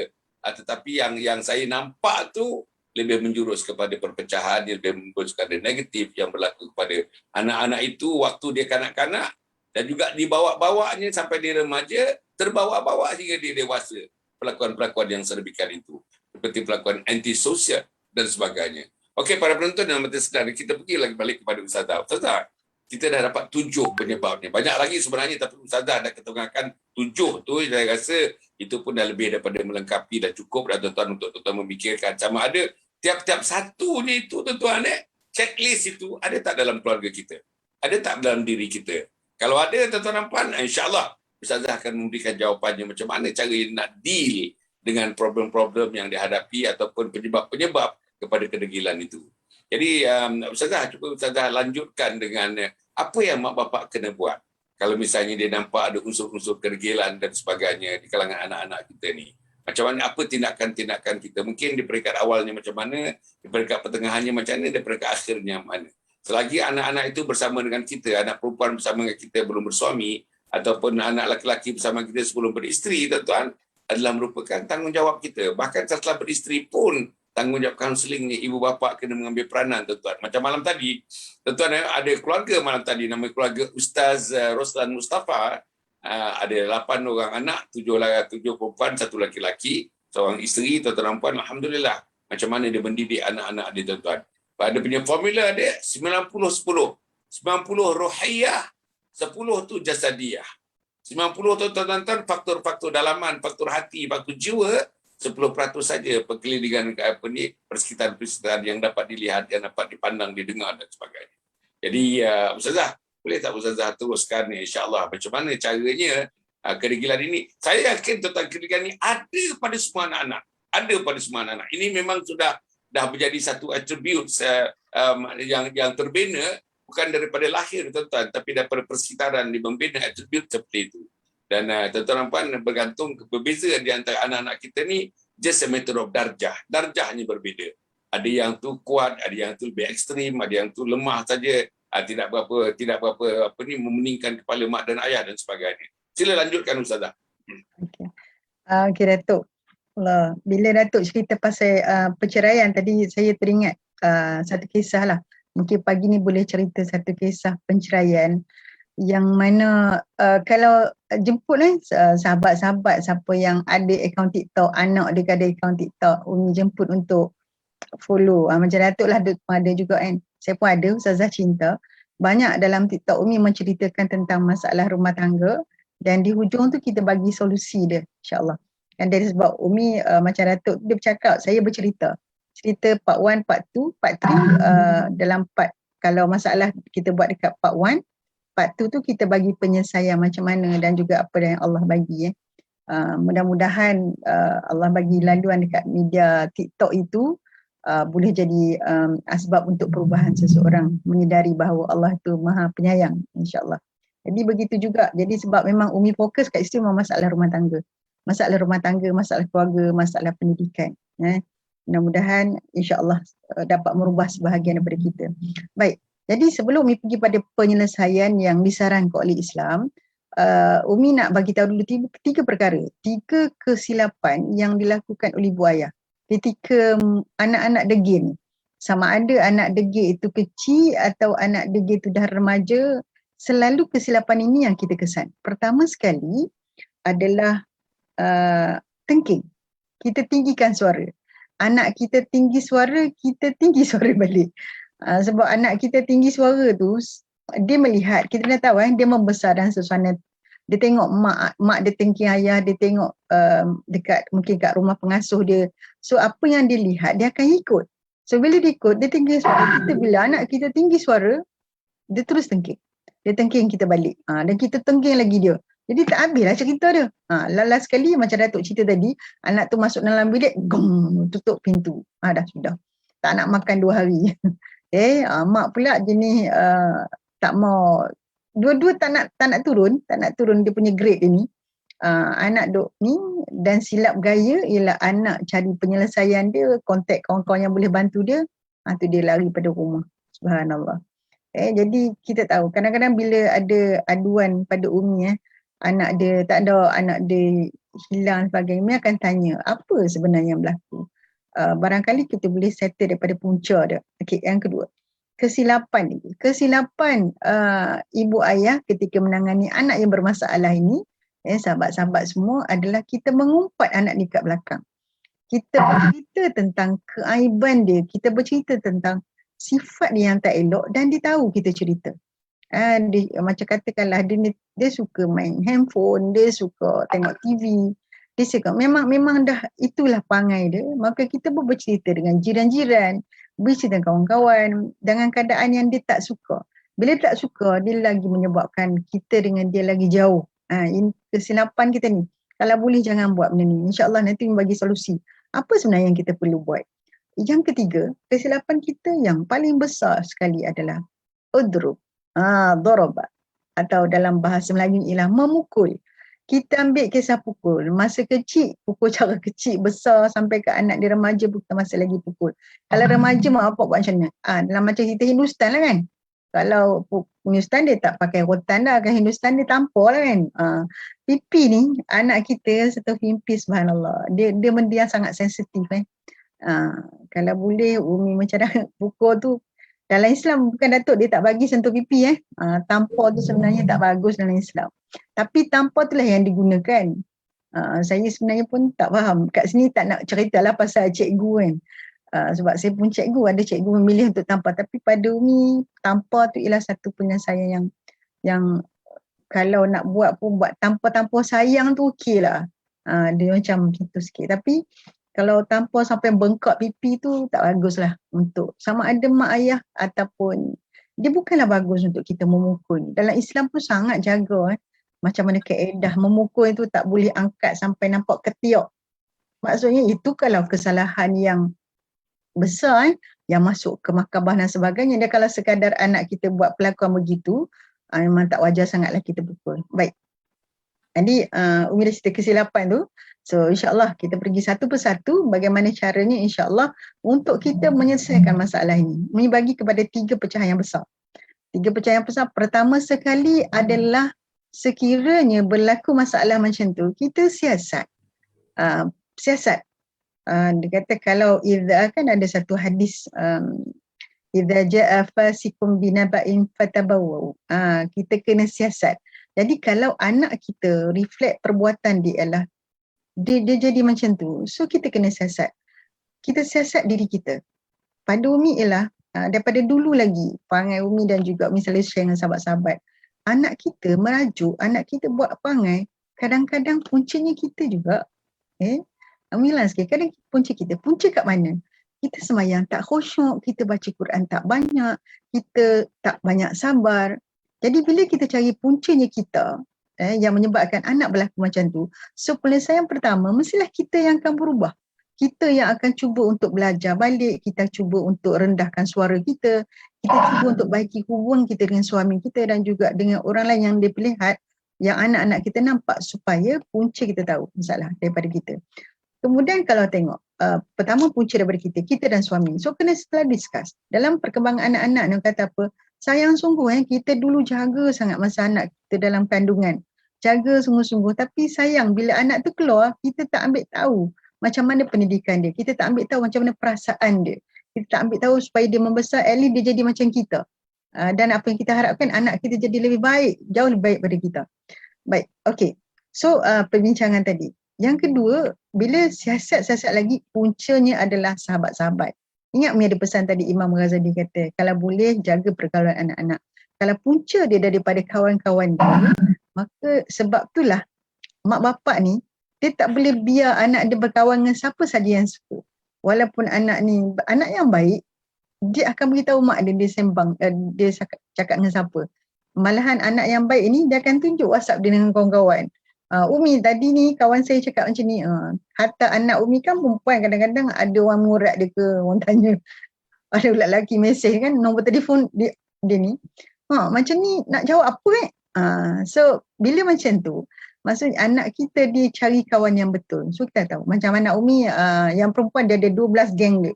Tetapi yang saya nampak tu lebih menjurus kepada perpecahan, dia lebih menjurus kepada negatif yang berlaku kepada anak-anak itu waktu dia kanak-kanak dan juga dibawa-bawanya sampai dia remaja, terbawa-bawa hingga dia dewasa. Pelakuan-pelakuan yang sedemikian itu. Seperti pelakuan antisosial dan sebagainya. Okey, para penonton dan mata sedar, kita pergi lagi balik kepada Ustazah. Ustazah, kita dah dapat 7 penyebabnya. Banyak lagi sebenarnya, tapi Ustazah dah ketengahkan 7 tu, saya rasa itu pun dah lebih daripada melengkapi, dah cukup dah tuan-tuan untuk tuan-tuan memikirkan. Sama ada tiap-tiap satunya itu tuan-tuan, checklist itu ada tak dalam keluarga kita? Ada tak dalam diri kita? Kalau ada tuan-tuan puan, insya-Allah Ustazah akan memberikan jawapannya macam mana cara nak deal dengan problem-problem yang dihadapi ataupun penyebab-penyebab kepada kedegilan itu. Jadi Ustazah, cuba Ustazah lanjutkan dengan apa yang mak bapak kena buat. Kalau misalnya dia nampak ada unsur-unsur kedegilan dan sebagainya di kalangan anak-anak kita ni. Macam mana, apa tindakan-tindakan kita? Mungkin di peringkat awalnya macam mana, di peringkat pertengahannya macam mana, di peringkat akhirnya mana. Selagi anak-anak itu bersama dengan kita, anak perempuan bersama dengan kita belum bersuami, ataupun anak lelaki bersama kita sebelum beristeri, tuan-tuan, adalah merupakan tanggungjawab kita. Bahkan setelah beristeri pun, tanggungjawab kaunselingnya, ibu bapa kena mengambil peranan, tuan-tuan. Macam malam tadi, tuan-tuan, ada keluarga malam tadi, nama keluarga Ustaz Roslan Mustafa, ada 8 orang anak, 7 perempuan, 1 lelaki, seorang isteri, tuan-tuan dan puan. Alhamdulillah, macam mana dia mendidik anak-anak dia, tuan-tuan. Pada punya formula dia 90-10. 90 rohiyah, 10 tu jasadiyah. 90 tu tuan-tuan faktor-faktor dalaman, faktor hati, faktor jiwa, 10% saja perkelilingan persekitaran yang dapat dilihat, yang dapat dipandang, didengar dan sebagainya. Jadi Ustazah, boleh tak Ustazah teruskan insya-Allah macam mana caranya kedegilan ini? Saya yakin tuan-tuan kedegilan ini ada pada semua anak-anak. Ada pada semua anak-anak. Ini memang sudah dah menjadi satu atribut yang terbina bukan daripada lahir tuan-tuan, tapi daripada persekitaran di membina atribut seperti itu. Dan tuan-tuan puan, bergantung berbeza di antara anak-anak kita ni, just a matter of darjah. Darjahnya berbeza. Ada yang tu kuat, ada yang tu lebih ekstrim, ada yang tu lemah saja, tidak berapa memeningkan kepala mak dan ayah dan sebagainya. Sila lanjutkan Ustazah. Okey Datuk. Bila Datuk cerita pasal perceraian tadi, saya teringat satu kisah lah. Mungkin pagi ni boleh cerita satu kisah penceraian yang mana kalau jemput sahabat-sahabat siapa yang ada akaun TikTok, anak dia ada akaun TikTok, Umi jemput untuk follow. Macam Datuk lah ada juga kan. Saya pun ada, Ustazah Cinta. Banyak dalam TikTok Umi menceritakan tentang masalah rumah tangga dan di hujung tu kita bagi solusi dia, insya-Allah. Dan dari sebab Umi macam Datuk dia bercakap, saya bercerita part 1, part 2, part 3 dalam part, kalau masalah kita buat dekat part 1, part 2 tu kita bagi penyelesaian macam mana dan juga apa yang Allah bagi. Mudah-mudahan Allah bagi laluan dekat media TikTok itu boleh jadi asbab untuk perubahan seseorang menyedari bahawa Allah tu Maha Penyayang, insya-Allah. Jadi begitu juga. Jadi sebab memang Umi fokus kat situ memang masalah rumah tangga, masalah keluarga, masalah pendidikan. Mudah-mudahan insya-Allah dapat merubah sebahagian daripada kita. Baik. Jadi sebelum Umi pergi pada penyelesaian yang disarankan oleh Islam, Umi nak bagi tahu dulu 3 perkara, 3 kesilapan yang dilakukan oleh ibu ayah ketika anak-anak degil. Sama ada anak degil itu kecil atau anak degil itu dah remaja, selalu kesilapan ini yang kita kesan. Pertama sekali adalah tengking. Kita tinggikan suara. Anak kita tinggi suara, kita tinggi suara balik. Sebab anak kita tinggi suara tu, dia melihat, kita dah tahu dia membesar dalam suasana, dia tengok mak dia tengking ayah, dia tengok dekat mungkin kat rumah pengasuh dia. So apa yang dia lihat, dia akan ikut. So bila dia ikut, dia tinggi suara. Kita bila anak kita tinggi suara, dia terus tengking. Dia tengking kita balik. Dan kita tengking lagi dia. Jadi tak habislah cerita dia. Last sekali macam Datuk cerita tadi, anak tu masuk dalam bilik, gong, tutup pintu. Dah sudah. Tak nak makan 2 hari. Mak pula jenis tak mau, dua-dua tak nak turun dia punya grade dia ni. Anak duk ni, dan silap gaya ialah anak cari penyelesaian dia, kontak kawan-kawan yang boleh bantu dia, tu dia lari pada rumah. Subhanallah. Jadi kita tahu kadang-kadang bila ada aduan pada Umi, anak dia tak ada, anak dia hilang sebagainya, Umi akan tanya apa sebenarnya yang berlaku. Barangkali kita boleh settle daripada punca dia. Okey, yang kedua, kesilapan ibu ayah ketika menangani anak yang bermasalah ini, sahabat-sahabat semua, adalah kita mengumpat anak ni kat belakang. Kita bercerita tentang keaiban dia, kita bercerita tentang sifat dia yang tak elok, dan dia tahu kita cerita. Dia, macam katakanlah dia suka main handphone, dia suka tengok TV, dia suka, memang dah itulah perangai dia, maka kita pun bercerita dengan jiran-jiran, bercerita dengan kawan-kawan dengan keadaan yang dia tak suka. Bila dia tak suka, dia lagi menyebabkan kita dengan dia lagi jauh. Ini kesilapan kita ni. Kalau boleh jangan buat benda ni. InsyaAllah nanti bagi solusi. Apa sebenarnya yang kita perlu buat? Yang ketiga, kesilapan kita yang paling besar sekali adalah udrub, daraba, atau dalam bahasa Melayu ialah memukul. Kita ambil kisah pukul. Masa kecil, pukul cara kecil, besar sampai ke anak dia remaja pun kita masih lagi pukul. Kalau remaja mak bapak buat macam mana? Dalam macam cerita Hindustan lah kan. Kalau Hindustan dia tak pakai rotan dah. Kan Hindustan dia tampar lah kan. Pipi ni, anak kita serta pipi, subhanallah. Dia yang sangat sensitif. Kalau boleh Umi macam dah pukul tu, dalam Islam bukan Datuk dia tak bagi sentuh pipi. Tampar tu sebenarnya tak bagus dalam Islam. Tapi tampar tu lah yang digunakan. Saya sebenarnya pun tak faham. Kat sini tak nak ceritalah pasal cikgu kan. Sebab saya pun cikgu, ada cikgu memilih untuk tampar. Tapi pada Umi, tampar tu ialah satu penyelesaian yang kalau nak buat pun buat tampar-tampar sayang tu okey lah. Dia macam itu sikit. Tapi kalau tampar sampai bengkak pipi tu tak bagus lah untuk sama ada mak ayah ataupun dia bukanlah bagus untuk kita memukul. Dalam Islam pun sangat jaga macam mana kaedah memukul itu tak boleh angkat sampai nampak ketiak. Maksudnya itu kalau kesalahan yang besar yang masuk ke mahkamah dan sebagainya. Dan kalau sekadar anak kita buat perlakuan begitu, memang tak wajar sangatlah kita pukul. Baik. Jadi Umi dah cerita kesilapan tu. So insyaAllah kita pergi satu persatu bagaimana caranya insyaAllah untuk kita menyelesaikan masalah ini. Umi bagi kepada 3 pecahan yang besar. 3 pecahan yang besar. Pertama sekali adalah sekiranya berlaku masalah macam tu, kita siasat. Siasat. Dia kata kalau idza kan ada satu hadis idza jaa fasikum binaba'in fatabawwa'u. Kita kena siasat. Jadi kalau anak kita reflect perbuatan dia ialah dia jadi macam tu, so kita kena siasat. Kita siasat diri kita. Pada Umi ialah daripada dulu lagi perangai Umi dan juga Umi selalu share dengan sahabat-sahabat. Anak kita merajuk, anak kita buat perangai, kadang-kadang puncanya kita juga. Umi ulang sikit, kadang punca kita. Punca kat mana? Kita sembahyang tak khusyuk, kita baca Quran tak banyak, kita tak banyak sabar. Jadi bila kita cari puncanya kita yang menyebabkan anak berlaku macam tu, so penyelesaian pertama mestilah kita yang akan berubah. Kita yang akan cuba untuk belajar balik, kita cuba untuk rendahkan suara kita cuba untuk baiki hubungan kita dengan suami kita dan juga dengan orang lain yang dipelihat, yang anak-anak kita nampak, supaya punca kita tahu masalah daripada kita. Kemudian kalau tengok, pertama punca daripada kita dan suami. So kena setelah discuss. Dalam perkembangan anak-anak ni kata apa, sayang sungguh kita dulu jaga sangat masa anak kita dalam kandungan. Jaga sungguh-sungguh. Tapi sayang bila anak tu keluar, kita tak ambil tahu macam mana pendidikan dia. Kita tak ambil tahu macam mana perasaan dia. Kita tak ambil tahu supaya dia membesar, at least dia jadi macam kita. Dan apa yang kita harapkan anak kita jadi lebih baik, jauh lebih baik pada kita. Baik, okey. So perbincangan tadi. Yang kedua, bila siasat-siasat lagi, puncanya adalah sahabat-sahabat. Ingat Umi ada pesan tadi Imam Ghazali kata, kalau boleh jaga pergaulan anak-anak. Kalau punca dia daripada kawan-kawan dia, maka sebab itulah mak bapak ni dia tak boleh biar anak dia berkawan dengan siapa saja yang suka. Walaupun anak ni anak yang baik, dia akan beritahu mak dia sembang, dia cakap dengan siapa. Malahan anak yang baik ni dia akan tunjuk WhatsApp dia dengan kawan-kawan. Umi tadi ni kawan saya cakap macam ni. Hatta anak Umi kan perempuan, kadang-kadang ada orang murat dia ke, orang tanya. Ada pula lelaki mesej kan, nombor telefon dia ni. Macam ni nak jawab apa So bila macam tu, maksudnya anak kita dia cari kawan yang betul. So kita tahu macam anak Umi yang perempuan dia ada 12 geng dia.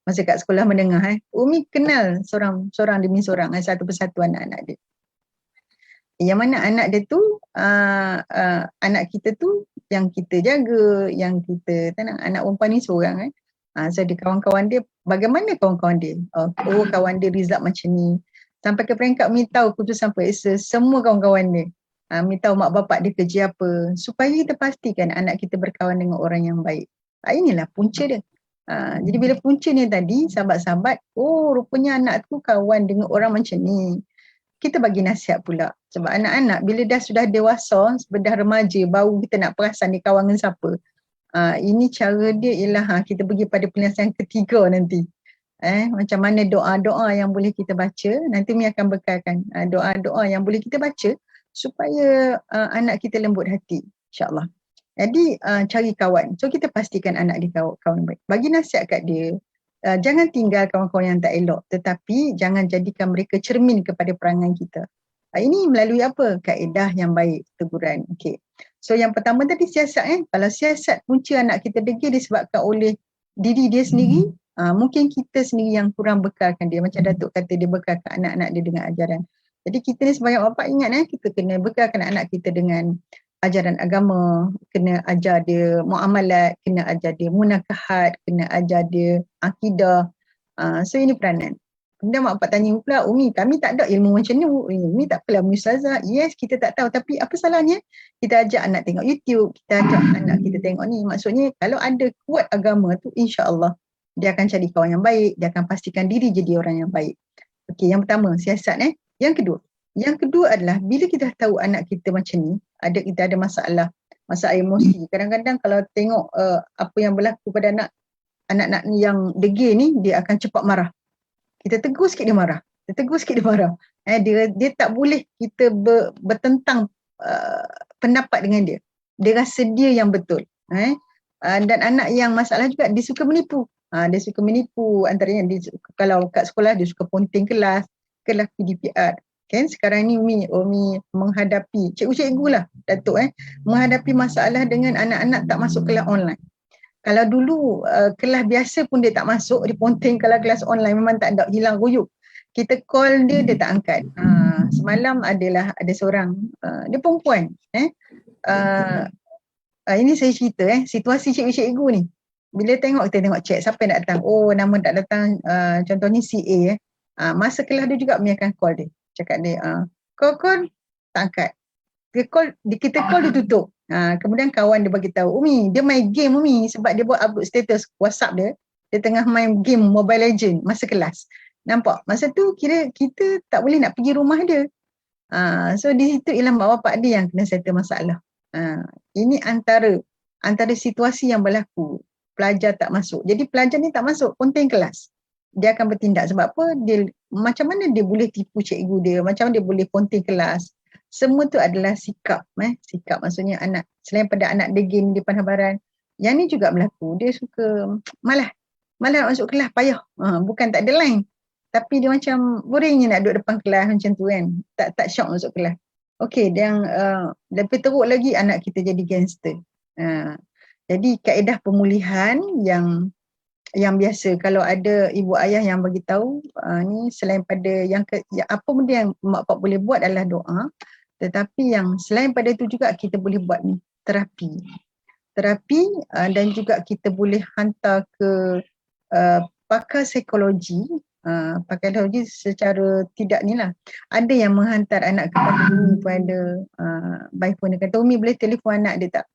Masa kat sekolah menengah Umi kenal seorang demi seorang, satu persatu anak-anak dia. Yang mana anak dia tu anak kita tu yang kita jaga, yang kita tenang, anak perempuan ni seorang so dia kawan-kawan dia, bagaimana kawan-kawan dia? Kawan dia Rizal macam ni. Sampai ke peringkat Umi tahu keputusan periksa semua kawan-kawan dia. Umi tahu mak bapak dia kerja apa, supaya kita pastikan anak kita berkawan dengan orang yang baik. Inilah punca dia. Jadi bila punca ni tadi, sahabat-sahabat, rupanya anak tu kawan dengan orang macam ni. Kita bagi nasihat pula. Sebab anak-anak bila sudah dewasa, dah remaja, baru kita nak perasan dia kawan dengan siapa. Ini cara dia ialah kita pergi pada penyelesaian ketiga nanti. Macam mana doa-doa yang boleh kita baca, nanti Umi akan bekalkan doa-doa yang boleh kita baca supaya anak kita lembut hati, insyaAllah. Jadi cari kawan. So kita pastikan anak dia kawan baik. Bagi nasihat kat dia, jangan tinggal kawan-kawan yang tak elok, tetapi jangan jadikan mereka cermin kepada perangai kita. Ini melalui apa? Kaedah yang baik, teguran. Okay. So yang pertama tadi siasat. Kalau siasat punca anak kita degil disebabkan oleh diri dia sendiri, mungkin kita sendiri yang kurang bekalkan dia. Macam Datuk kata, dia bekalkan anak-anak dia dengan ajaran. Jadi kita ni sebagai bapa ingat kita kena bekalkan anak kita dengan ajaran agama, kena ajar dia muamalat, kena ajar dia munakahat, kena ajar dia akidah. So ini peranan. Kemudian mak bapak tanya pula, Umi kami tak ada ilmu macam ni, Umi tak apalah Ustazah. Yes, kita tak tahu, tapi apa salahnya kita ajak anak tengok YouTube, kita ajak anak kita tengok ni. Maksudnya kalau ada kuat agama tu, insya-Allah dia akan cari kawan yang baik, dia akan pastikan diri jadi orang yang baik. Okey, yang pertama siasat. Yang kedua adalah bila kita tahu anak kita macam ni, kita ada masalah emosi. Kadang-kadang kalau tengok apa yang berlaku pada anak-anak yang degil ni, dia akan cepat marah. Kita tegur sikit dia marah. Dia tak boleh kita bertentang pendapat dengan dia. Dia rasa dia yang betul. Dan anak yang masalah juga, dia suka menipu. Dia suka menipu, antaranya kalau kat sekolah dia suka ponting kelas PDPR. Kan sekarang ni Umi menghadapi cikgu-cikgu lah Datuk menghadapi masalah dengan anak-anak tak masuk kelas online. Kalau dulu kelas biasa pun dia tak masuk, dia ponting kelas online, memang tak ada, hilang ruyuk. Kita call dia tak angkat. Semalam ada seorang dia perempuan ini saya cerita situasi cikgu-cikgu ni. Bila kita tengok chat siapa yang datang. Nama tak datang, contohnya CA masa kelas dia juga Umi akan call dia. Cakap dia, call tak angkat. Kita call dia tutup. Kemudian kawan dia bagi tahu, Umi dia main game Umi, sebab dia buat upload status WhatsApp dia tengah main game Mobile Legend masa kelas. Nampak? Masa tu kira kita tak boleh nak pergi rumah dia. So di situ ialah mak bapak dia yang kena settle masalah. Ini antara situasi yang berlaku. Pelajar tak masuk. Jadi pelajar ni tak masuk, ponting kelas. Dia akan bertindak sebab apa? Macam mana dia boleh tipu cikgu dia, macam mana dia boleh ponting kelas. Semua tu adalah sikap. Sikap maksudnya anak, selain pada anak degil di Panhabaran, yang ni juga berlaku. Dia suka malah nak masuk kelas, payah. Bukan tak ada line. Tapi dia macam boringnya nak duduk depan kelas macam tu kan. Tak syok masuk kelas. Okey, yang lebih teruk lagi anak kita jadi gangster. Jadi kaedah pemulihan yang biasa kalau ada ibu ayah yang bagi tahu ni, selain pada yang apa benda yang mak bapak boleh buat adalah doa, tetapi yang selain pada itu juga kita boleh buat ni terapi dan juga kita boleh hantar ke pakar psikologi. Pakar psikologi secara tidak ni lah, ada yang menghantar anak kepada Umi pun ada. Baik pun dia kata, Umi boleh telefon anak dia tak?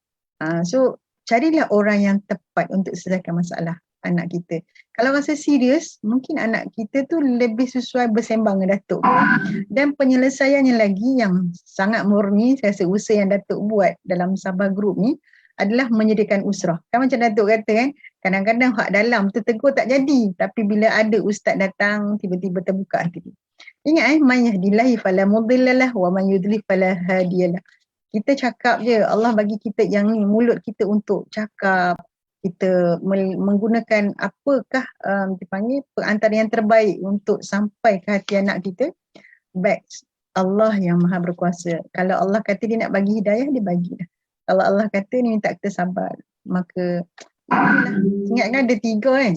So carilah orang yang tepat untuk selesaikan masalah. anak kita. Kalau rasa serius, mungkin anak kita tu lebih sesuai bersembang dengan Datuk. Dan penyelesaiannya lagi yang sangat murni, saya rasa usaha yang Datuk buat dalam Sabah Group ni adalah menyediakan usrah. Kan macam Datuk kata kan, kadang-kadang hak dalam tu tegur tak jadi, tapi bila ada ustaz datang, tiba-tiba terbuka hati. Ingat man yahdillahi fala mudhillalah wa man yudlil fala hadiyalah. Kita cakap je, Allah bagi kita yang ni, mulut kita untuk cakap, kita menggunakan apakah dipanggil perantara yang terbaik untuk sampai ke hati anak kita. Baik, Allah yang maha berkuasa. Kalau Allah kata dia nak bagi hidayah, dia bagi dah. Kalau Allah kata ni minta kita sabar, maka itulah. Ingatkan ada 3 kan.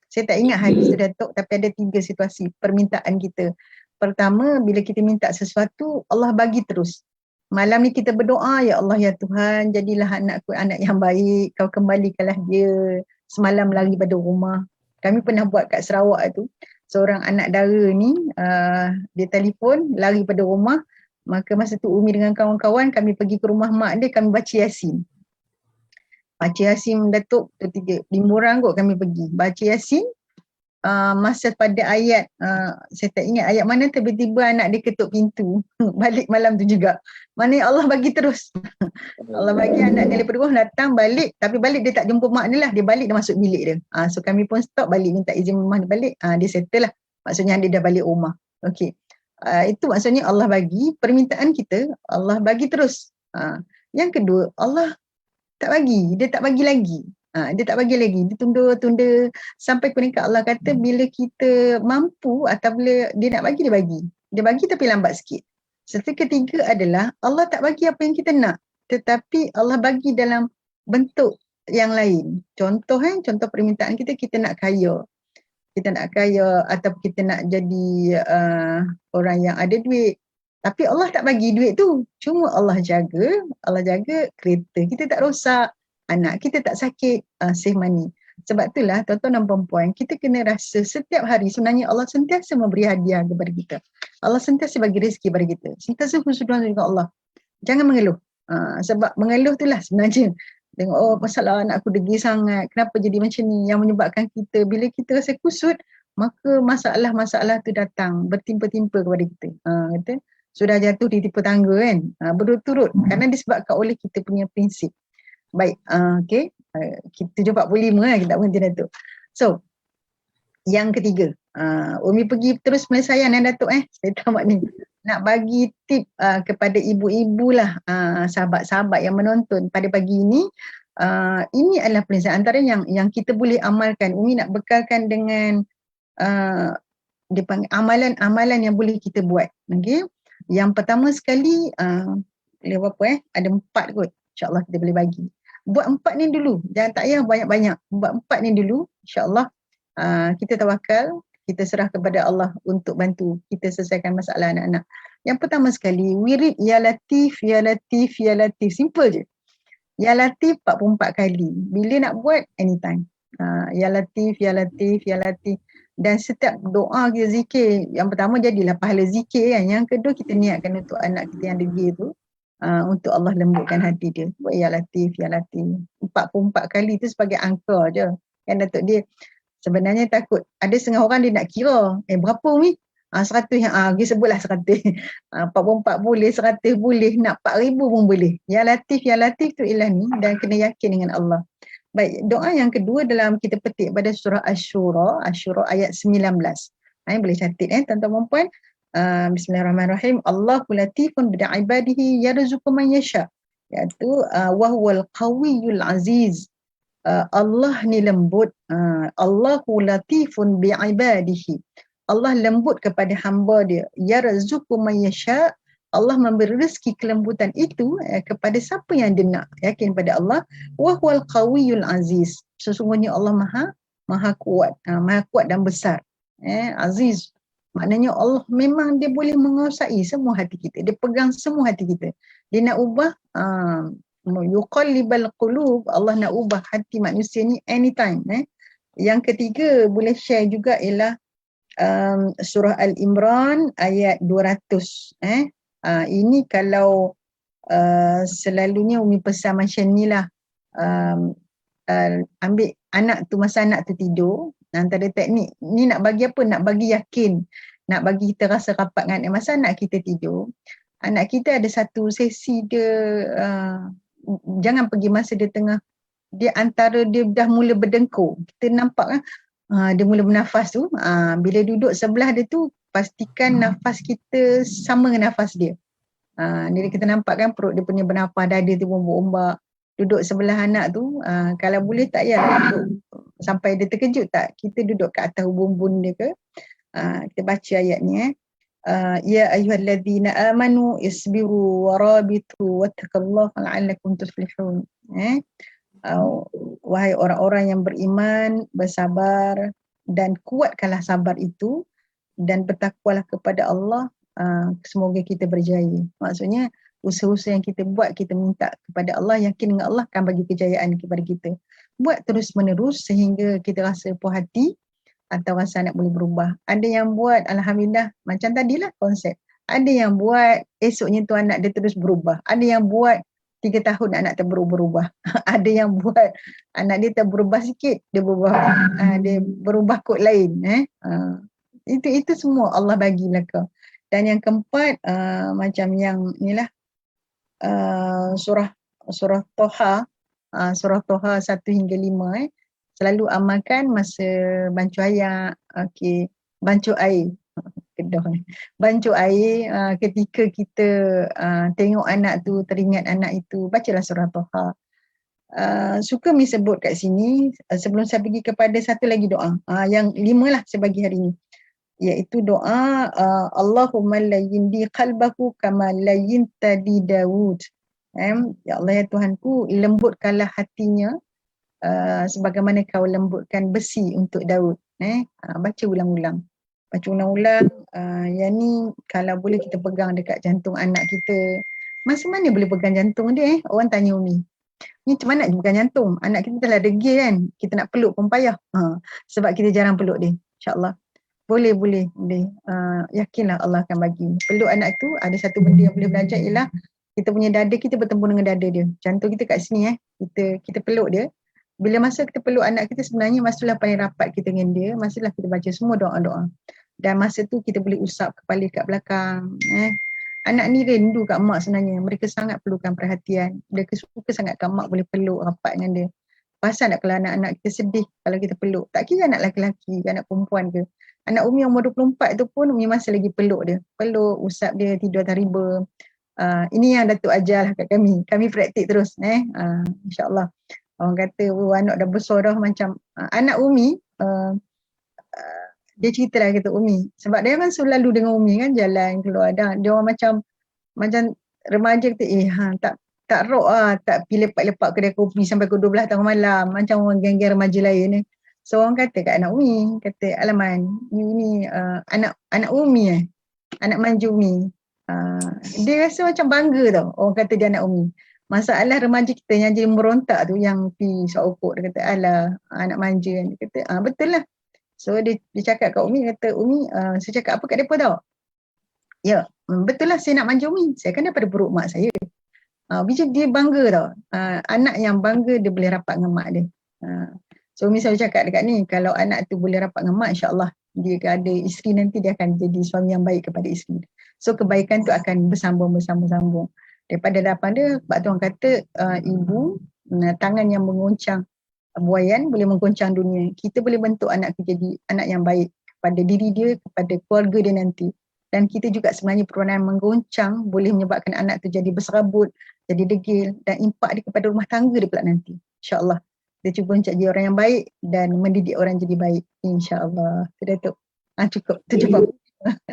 Saya tak ingat hadis tu Datuk, tapi ada 3 situasi permintaan kita. Pertama, bila kita minta sesuatu, Allah bagi terus. Malam ni kita berdoa, ya Allah ya Tuhan, jadilah anakku anak yang baik, kau kembalikanlah dia semalam lagi pada rumah. Kami pernah buat kat Sarawak tu, seorang anak dara ni, dia telefon, lari pada rumah, maka masa tu Umi dengan kawan-kawan, kami pergi ke rumah mak dia, kami baca Yasin. Baca Yasin Datuk, 5 orang kot kami pergi. Baca Yasin, masa pada ayat, saya tak ingat ayat mana, tiba-tiba anak dia ketuk pintu, balik malam tu juga. Mana Allah bagi terus. Allah bagi anak dia daripada rumah datang balik, tapi balik dia tak jumpa mak dia lah, dia balik dia masuk bilik dia. So kami pun stop balik, minta izin rumah dia balik, dia settle lah. Maksudnya dia dah balik rumah. Okey. Itu maksudnya Allah bagi, permintaan kita, Allah bagi terus. Yang kedua, Allah tak bagi, dia tak bagi lagi. Dia tak bagi lagi, dia tunda sampai kemudian Allah kata bila kita mampu atau bila dia nak bagi, dia bagi tapi lambat sikit. Serta ketiga adalah Allah tak bagi apa yang kita nak, tetapi Allah bagi dalam bentuk yang lain. Contoh permintaan kita nak kaya, atau kita nak jadi orang yang ada duit, tapi Allah tak bagi duit tu, cuma Allah jaga kereta kita tak rosak, anak kita tak sakit, save money. Sebab itulah tuan-tuan dan puan-puan, kita kena rasa setiap hari sebenarnya Allah sentiasa memberi hadiah kepada kita. Allah sentiasa bagi rezeki kepada kita. Sentiasa husnuzon dengan Allah. Jangan mengeluh. Sebab mengeluh itulah sebenarnya. Tengok, masalah anak aku degil sangat, kenapa jadi macam ni, yang menyebabkan kita, bila kita rasa kusut, maka masalah-masalah tu datang, bertimpa-timpa kepada kita. Kata, sudah jatuh di tipe tangga kan, berturut-turut, kerana disebabkan oleh kita punya prinsip. Baik, okay. Kita 45 lah, kita tak berhenti Datuk. So, yang ketiga, Umi pergi terus penyelesaian Datuk saya tamat ni. Nak bagi tip kepada ibu-ibu lah, sahabat-sahabat yang menonton pada pagi ini. Ini adalah penyelesaian antara yang kita boleh amalkan. Umi nak bekalkan dengan dia panggil amalan-amalan yang boleh kita buat. Okay. Yang pertama sekali, ada 4 kot. InsyaAllah kita boleh bagi. Buat 4 ni dulu, jangan tak payah banyak-banyak. Buat 4 ni dulu, insyaAllah kita tawakal, kita serah kepada Allah untuk bantu kita selesaikan masalah anak-anak. Yang pertama sekali, wirid ya latif, ya latif, ya latif. Simple je. Ya latif 44 kali. Bila nak buat, anytime. Ya latif, ya latif, ya latif. Dan setiap doa kita zikir, yang pertama jadilah pahala zikir kan. Yang kedua kita niatkan untuk anak kita yang degil tu. Untuk Allah lembutkan hati dia. Buat ya latif, ya latif. 44 kali tu sebagai angka je. Kan Datuk dia sebenarnya takut. Ada setengah orang dia nak kira. Berapa ni? 100 dia sebutlah 100. 44 boleh, 100 boleh, nak 4,000 pun boleh. Ya latif tu ialah ni, dan kena yakin dengan Allah. Baik, doa yang kedua dalam kita petik pada surah Asy-Syura ayat 19. Boleh catat tuan-tuan puan. Bismillahirrahmanirrahim. Allahu latifun bi'ibadihi yarzuqu man yasha. Iaitu wa huwal qawiyul aziz. Allah ni lembut. Allahu latifun bi'ibadihi. Allah lembut kepada hamba dia. Yarzuqu man yasha. Allah memberi rezeki kelembutan itu kepada siapa yang dia nak. Yakin pada Allah. Wa huwal qawiyul aziz. Sesungguhnya Allah maha kuat dan besar. Aziz. Maknanya Allah memang dia boleh menguasai semua hati kita. Dia pegang semua hati kita. Dia nak ubah yuqallibal qulub. Allah nak ubah hati manusia ni anytime. Yang ketiga boleh share juga ialah surah Al-Imran ayat 200. Ini kalau selalunya Umi pesan macam ni lah. ambil anak tu masa anak tu tidur. Antara teknik ni nak bagi apa? Nak bagi yakin, nak bagi kita rasa rapat dengan masa anak kita tidur. Anak kita ada satu sesi dia jangan pergi masa dia tengah, dia antara dia dah mula berdengkur. Kita nampak kan dia mula bernafas tu. Bila duduk sebelah dia tu, pastikan nafas kita sama dengan nafas dia. Jadi kita nampak kan perut dia punya bernafas, dada tu ombak-ombak. Duduk sebelah anak tu, kalau boleh tak payah duduk sampai dia terkejut tak, kita duduk kat atas ubun-ubun dia ke. Kita baca ayat ni ya ayyuhallazina amanu isbiru warabitu wattaqullaha la'allakum tuflihun. Wahai orang-orang yang beriman, bersabar dan kuatkanlah sabar itu dan bertakwalah kepada Allah, semoga kita berjaya. Maksudnya usaha-usaha yang kita buat, kita minta kepada Allah, yakin dengan Allah akan bagi kejayaan kepada kita. Buat terus menerus sehingga kita rasa puas hati atau rasa anak boleh berubah. Ada yang buat alhamdulillah macam tadilah konsep. Ada yang buat esoknya tu anak dia terus berubah. Ada yang buat 3 tahun anak terberubah. Ada yang buat anak dia terberubah sikit, dia berubah kod lain. Itu semua Allah bagilah kau. Dan yang keempat macam yang inilah surah Toha, surah Toha 1 hingga 5 selalu amalkan masa bancuh air, bancuh air bancuh air, ketika kita tengok anak tu, teringat anak itu, bacalah surah Toha. Suka mi sebut kat sini sebelum saya pergi kepada satu lagi doa, yang 5 lah saya bagi hari ni, iaitu doa Allahumma layyin di qalbahu kama layyin tadi Daud. Ya Allah ya Tuhanku, lembutkanlah hatinya sebagaimana kau lembutkan besi untuk Daud. Baca ulang-ulang. Yang ni kalau boleh kita pegang dekat jantung anak kita. Masa mana boleh pegang jantung dia? Orang tanya Umi, ni macam mana nak pegang jantung? Anak kita telah degil kan, kita nak peluk pun payah. Sebab kita jarang peluk dia. InsyaAllah boleh. Yakinlah Allah akan bagi. Peluk anak tu ada satu benda yang boleh belajar, ialah kita punya dada kita bertemu dengan dada dia. Jantung kita kat sini kita peluk dia. Bila masa kita peluk anak kita, sebenarnya masalah paling rapat kita dengan dia, masalah kita baca semua doa-doa. Dan masa tu kita boleh usap kepala kat belakang. Anak ni rindu kat mak sebenarnya. Mereka sangat perlukan perhatian. Mereka suka sangat kat mak boleh peluk rapat dengan dia. Pasal nak kalau anak-anak kita sedih kalau kita peluk. Tak kira anak lelaki ke anak perempuan ke. Anak Umi umur 24 tu pun Umi masih lagi peluk dia. Peluk, usap dia, tidur atas riba. Ini yang Datuk ajar lah kat kami. Kami praktik terus. InsyaAllah. Orang kata, anak dah besar dah macam. Anak Umi, dia cerita lah kata Umi. Sebab dia kan selalu dengan Umi kan jalan keluar. Dia orang macam remaja kata, tak rock tak pergi lepak-lepak kedai kopi sampai ke 12 tengah malam. Macam orang geng-geng remaja lain ni. So orang kata kat anak Umi, kata Alaman, ni anak Umi anak manja Umi. Dia rasa macam bangga tau. Orang kata dia anak Umi. Masalah remaja kita yang jadi merontak tu, yang pergi suap okok, dia kata alah anak manja kan. Dia kata betul lah. So dia cakap kat Umi, kata Umi, saya cakap apa kat mereka tau? Ya, betul lah saya nak manja Umi. Saya kan daripada perut mak saya. Dia bangga tau. Anak yang bangga dia boleh rapat dengan mak dia. So Umi selalu cakap dekat ni, kalau anak tu boleh rapat dengan mak, insyaAllah dia ada isteri nanti, dia akan jadi suami yang baik kepada isteri. So kebaikan tu akan bersambung. Daripada hadapan dia, sebab tu orang kata ibu, tangan yang mengoncang buayan boleh menggoncang dunia. Kita boleh bentuk anak kita jadi anak yang baik kepada diri dia, kepada keluarga dia nanti. Dan kita juga sebenarnya peranan menggoncang boleh menyebabkan anak tu jadi berserabut, jadi degil, dan impak dia kepada rumah tangga dia pula nanti. InsyaAllah. Dia cuba jadi orang yang baik dan mendidik orang jadi baik. InsyaAllah. Itu Datuk. Cukup. Itu jawab.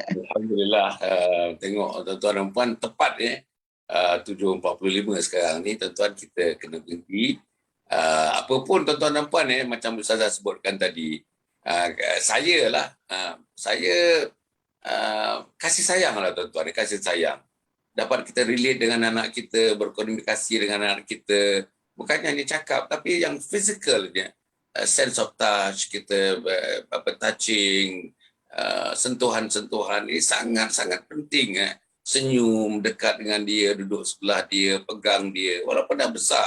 Alhamdulillah. Tengok tuan-tuan dan puan tepat 7.45 sekarang ni. Tuan-tuan kita kena berhenti. Apa pun tuan-tuan dan puan macam Ustazah sebutkan tadi. Saya kasih sayang lah tuan-tuan. Kasih sayang. Dapat kita relate dengan anak kita, berkomunikasi dengan anak kita. Bukannya hanya cakap, tapi yang physical dia, sense of touch, kita touching, sentuhan-sentuhan ini sangat-sangat penting. Senyum dekat dengan dia, duduk sebelah dia, pegang dia, walaupun dah besar.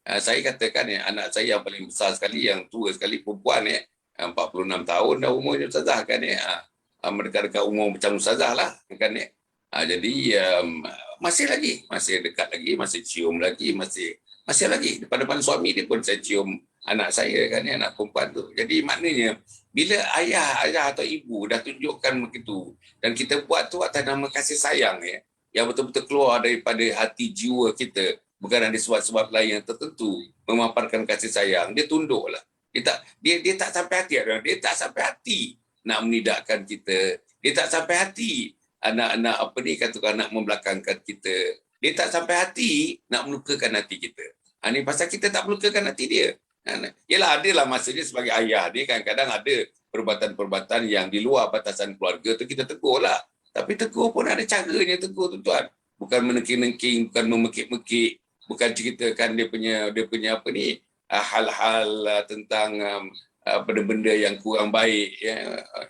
Saya katakan anak saya yang paling besar sekali, yang tua sekali, perempuan 46 tahun dah umurnya ustazah kan dekat-dekat umur macam ustazah lah kan jadi masih dekat lagi, masih cium lagi, masih lagi depan suami dia pun saya cium anak saya kan anak perempuan tu. Jadi maknanya bila ayah atau ibu dah tunjukkan begitu dan kita buat tu atas nama kasih sayang yang betul-betul keluar daripada hati jiwa kita, bukan ada sebab-sebab lain yang tertentu memaparkan kasih sayang, dia tunduklah. Dia tak sampai hati, dia tak sampai hati nak menidakkan kita, dia tak sampai hati nak katakan nak membelakangkan kita, dia tak sampai hati nak melukakan hati kita. Ini pasal kita tak melukakan hati dia. Yelah, adalah masanya sebagai ayah dia kadang-kadang ada perbuatan-perbuatan yang di luar batasan keluarga tu kita tegur lah. Tapi tegur pun ada caranya tegur tuan-tuan. Bukan menengking-nengking, bukan memekik-mekik, bukan ceritakan dia punya hal-hal tentang benda-benda yang kurang baik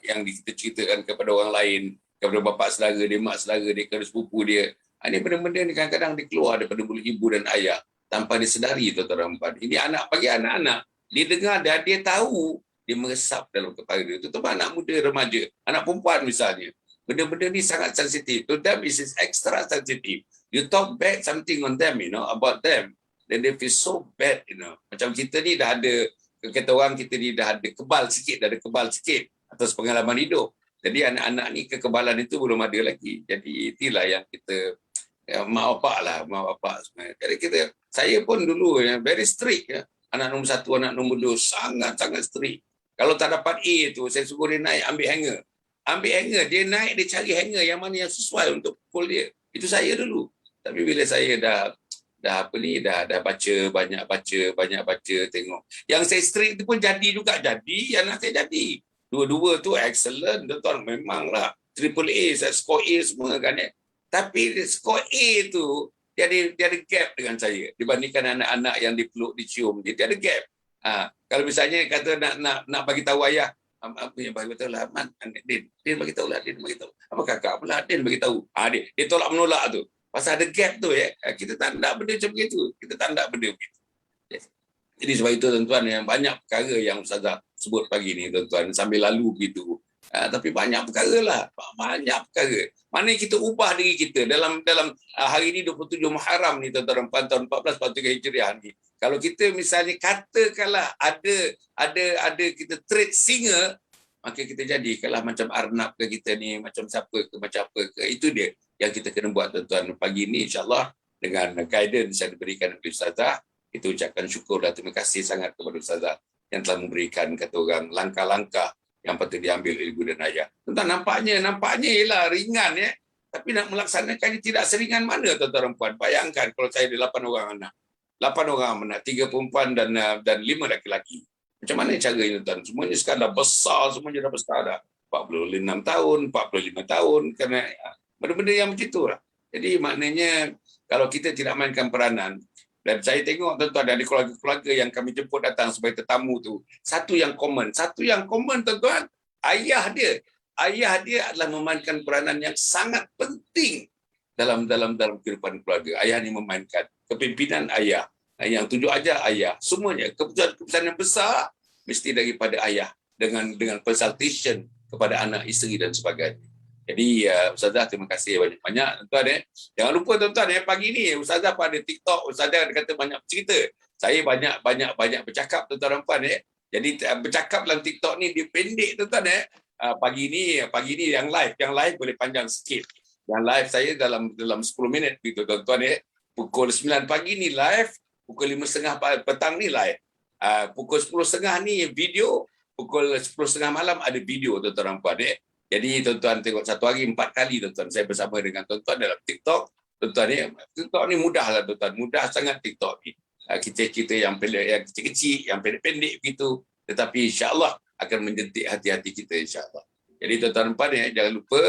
yang kita ceritakan kepada orang lain, kepada bapa saudara dia, mak saudara dia, kepada sepupu dia. Ini benda-benda ni kadang-kadang dikeluar daripada mulut ibu dan ayah tanpa disedari tuan-tuan. Ini bagi anak-anak, dia dengar dia tahu, dia meresap dalam kepala dia. Terutama anak muda, remaja, anak perempuan misalnya. Benda-benda ni sangat sensitif. To them is extra sensitive. You talk bad something on them, about them, then they feel so bad, Macam kita ni dah ada, kata orang kita ni dah ada kebal sikit atas pengalaman hidup. Jadi anak-anak ni kekebalan itu belum ada lagi. Jadi itulah yang kita mak bapak sebenarnya. Jadi saya pun dulu very strict anak nombor 1, anak nombor 2 sangat-sangat strict. Kalau tak dapat A tu, saya suruh dia naik ambil hanger, dia naik, dia cari hanger yang mana yang sesuai untuk pukul dia. Itu saya dulu. Tapi bila saya dah banyak baca tengok. Yang saya strict tu pun jadi anak saya jadi. Dua-dua tu excellent tuan, memanglah triple A, saya score A semua kan Tapi skor A tu dia ada gap dengan saya dibandingkan anak-anak yang dipeluk, dicium, dia ada gap. Kalau misalnya kata nak bagi tahu ayah, bagi tahu lah Man, Din bagi tahu lah, Din bagi tahu. Apa kakak pula Din bagi tahu. Dia tolak menolak tu. Pasal ada gap tu kita tak nak benda macam begitu. Jadi sebab itu tuan-tuan, yang banyak perkara yang Ustazah sebut pagi ni tuan-tuan sambil lalu begitu. Tapi banyak perkara lah. Banyak perkara. Mana kita ubah diri kita dalam hari ini 27 Muharram ni tuan-tuan, tahun 1443 Hijriah ni. Kalau kita misalnya katakanlah ada kita trade singa, maka kita jadikanlah macam Arnab ke kita ni, macam siapa ke, macam apa ke. Itu dia yang kita kena buat tuan-tuan. Pagi ni insya-Allah dengan guidance yang diberikan oleh Ustazah, itu ucapkan syukur dan terima kasih sangat kepada Ustazah yang telah memberikan kata orang langkah-langkah yang patut diambil oleh ibu dan ayah. Tuan-tuan, nampaknya ialah ringan tapi nak melaksanakannya tidak seringan mana tuan-tuan dan puan. Bayangkan kalau saya ada 8 orang anak. 8 orang anak, 3 perempuan dan 5 lelaki. Macam mana caranya tuan? Semuanya sekarang dah besar, semuanya dah besar dah. 46 tahun, 45 tahun, kerana benda-benda yang begitulah. Jadi maknanya kalau kita tidak mainkan peranan, dan saya tengok tuan-tuan dari keluarga-keluarga yang kami jemput datang sebagai tetamu tu, satu yang common tuan-tuan, ayah dia adalah memainkan peranan yang sangat penting dalam kehidupan keluarga. Ayah ni memainkan kepimpinan ayah, yang tunjuk ajar ayah, semuanya keputusan yang besar mesti daripada ayah dengan consultation kepada anak, isteri dan sebagainya. Jadi Ustazah terima kasih banyak-banyak tuan. Jangan lupa tuan-tuan pagi ni Ustazah pada TikTok, Ustazah kata banyak cerita. Saya banyak bercakap tuan-tuan dan puan Jadi bercakap dalam TikTok ni dia pendek tuan-tuan Pagi ni yang live boleh panjang sikit. Yang live saya dalam 10 minit gitu tuan-tuan Pukul 9 pagi ni live, pukul 5.30 petang ni live. Pukul 10.30 ni video, pukul 10.30 malam ada video tuan-tuan dan puan Jadi tuan-tuan tengok satu hari 4 kali tuan-tuan saya bersama dengan tuan-tuan dalam TikTok. Tuan-tuan TikTok ni mudah lah tuan-tuan. Mudah sangat TikTok ni. Kita yang pendek, yang kecil-kecil, yang pendek-pendek begitu. Tetapi insya-Allah akan menjentik hati-hati kita insya-Allah. Jadi tuan-tuan puan jangan lupa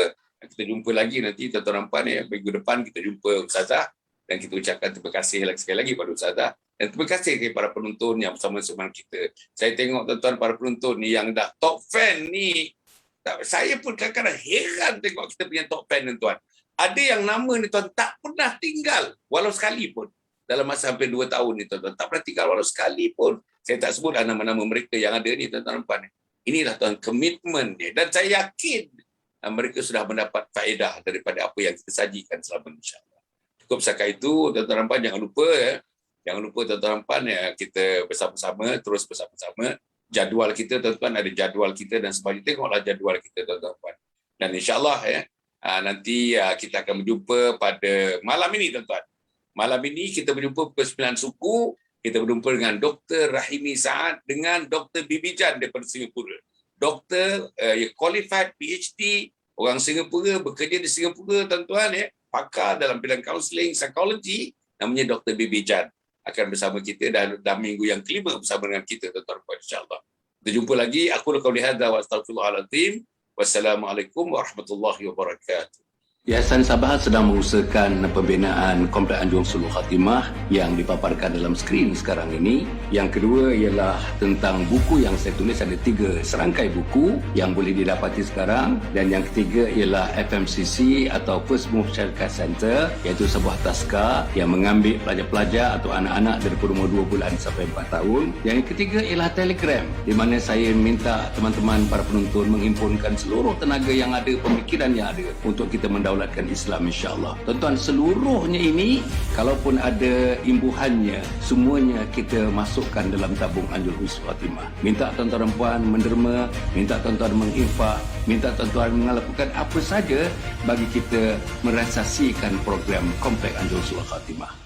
kita jumpa lagi nanti tuan-tuan puan minggu depan kita jumpa Ustazah dan kita ucapkan terima kasih sekali lagi pada Ustazah. Dan terima kasih kepada para penonton yang bersama-sama kita. Saya tengok tuan-tuan para penonton ni yang dah top fan ni. Saya pun kadang-kadang heran tengok kita punya top fan tuan. Ada yang nama ni tuan tak pernah tinggal walau sekali pun dalam masa hampir 2 tahun ni tuan-tuan. Tak pernah tinggal walau sekali pun. Saya tak sebutlah nama-nama mereka yang ada ni tuan-tuan nampak ni. Inilah tuan komitmen dia. Dan saya yakin mereka sudah mendapat faedah daripada apa yang kita sajikan selama ini, insya-Allah. Cukup setakat itu, tuan-tuan nampak, jangan lupa Jangan lupa tuan-tuan nampak kita bersama-sama, terus bersama-sama. Jadual kita tuan-tuan, ada jadual kita dan sebagainya. Tengoklah jadual kita tuan-tuan. Dan insya-Allah nanti kita akan berjumpa pada malam ini tuan-tuan. Malam ini kita berjumpa pukul 9 suku. Kita berjumpa dengan Dr. Rahimi Saad dengan Dr. Bibi Jan daripada Singapura. Doktor qualified PhD, orang Singapura, bekerja di Singapura tuan-tuan, pakar dalam bidang kaunseling, psikologi, namanya Dr. Bibi Jan. Akan bersama kita dan minggu yang kelima bersama dengan kita tuan-tuan, insya-Allah. Kita jumpa lagi. Aku qauli hadza wa astaghfirullahalazim. Wassalamualaikum warahmatullahi wabarakatuh. Yayasan Sabah sedang mengusahakan pembinaan Komplek Anjung Suluk Khatimah yang dipaparkan dalam skrin sekarang ini. Yang kedua ialah tentang buku yang saya tulis, ada 3 serangkai buku yang boleh didapati sekarang. Dan yang ketiga ialah FMCC atau First Move Syarikat Center, iaitu sebuah taska yang mengambil pelajar-pelajar atau anak-anak daripada umur 2 bulan sampai 4 tahun. Yang ketiga ialah Telegram, di mana saya minta teman-teman para penonton menghimpunkan seluruh tenaga yang ada, pemikiran yang ada untuk kita mendaulatkan Islam, insya-Allah. Tuan-tuan, seluruhnya ini kalaupun ada imbuhannya, semuanya kita masukkan dalam tabung Anjung Suluk Khatimah. Minta tuan-tuan dan puan menderma, minta tuan-tuan menginfak, minta tuan-tuan melakukan apa saja bagi kita merasasikan program Komplek Anjung Suluk Khatimah.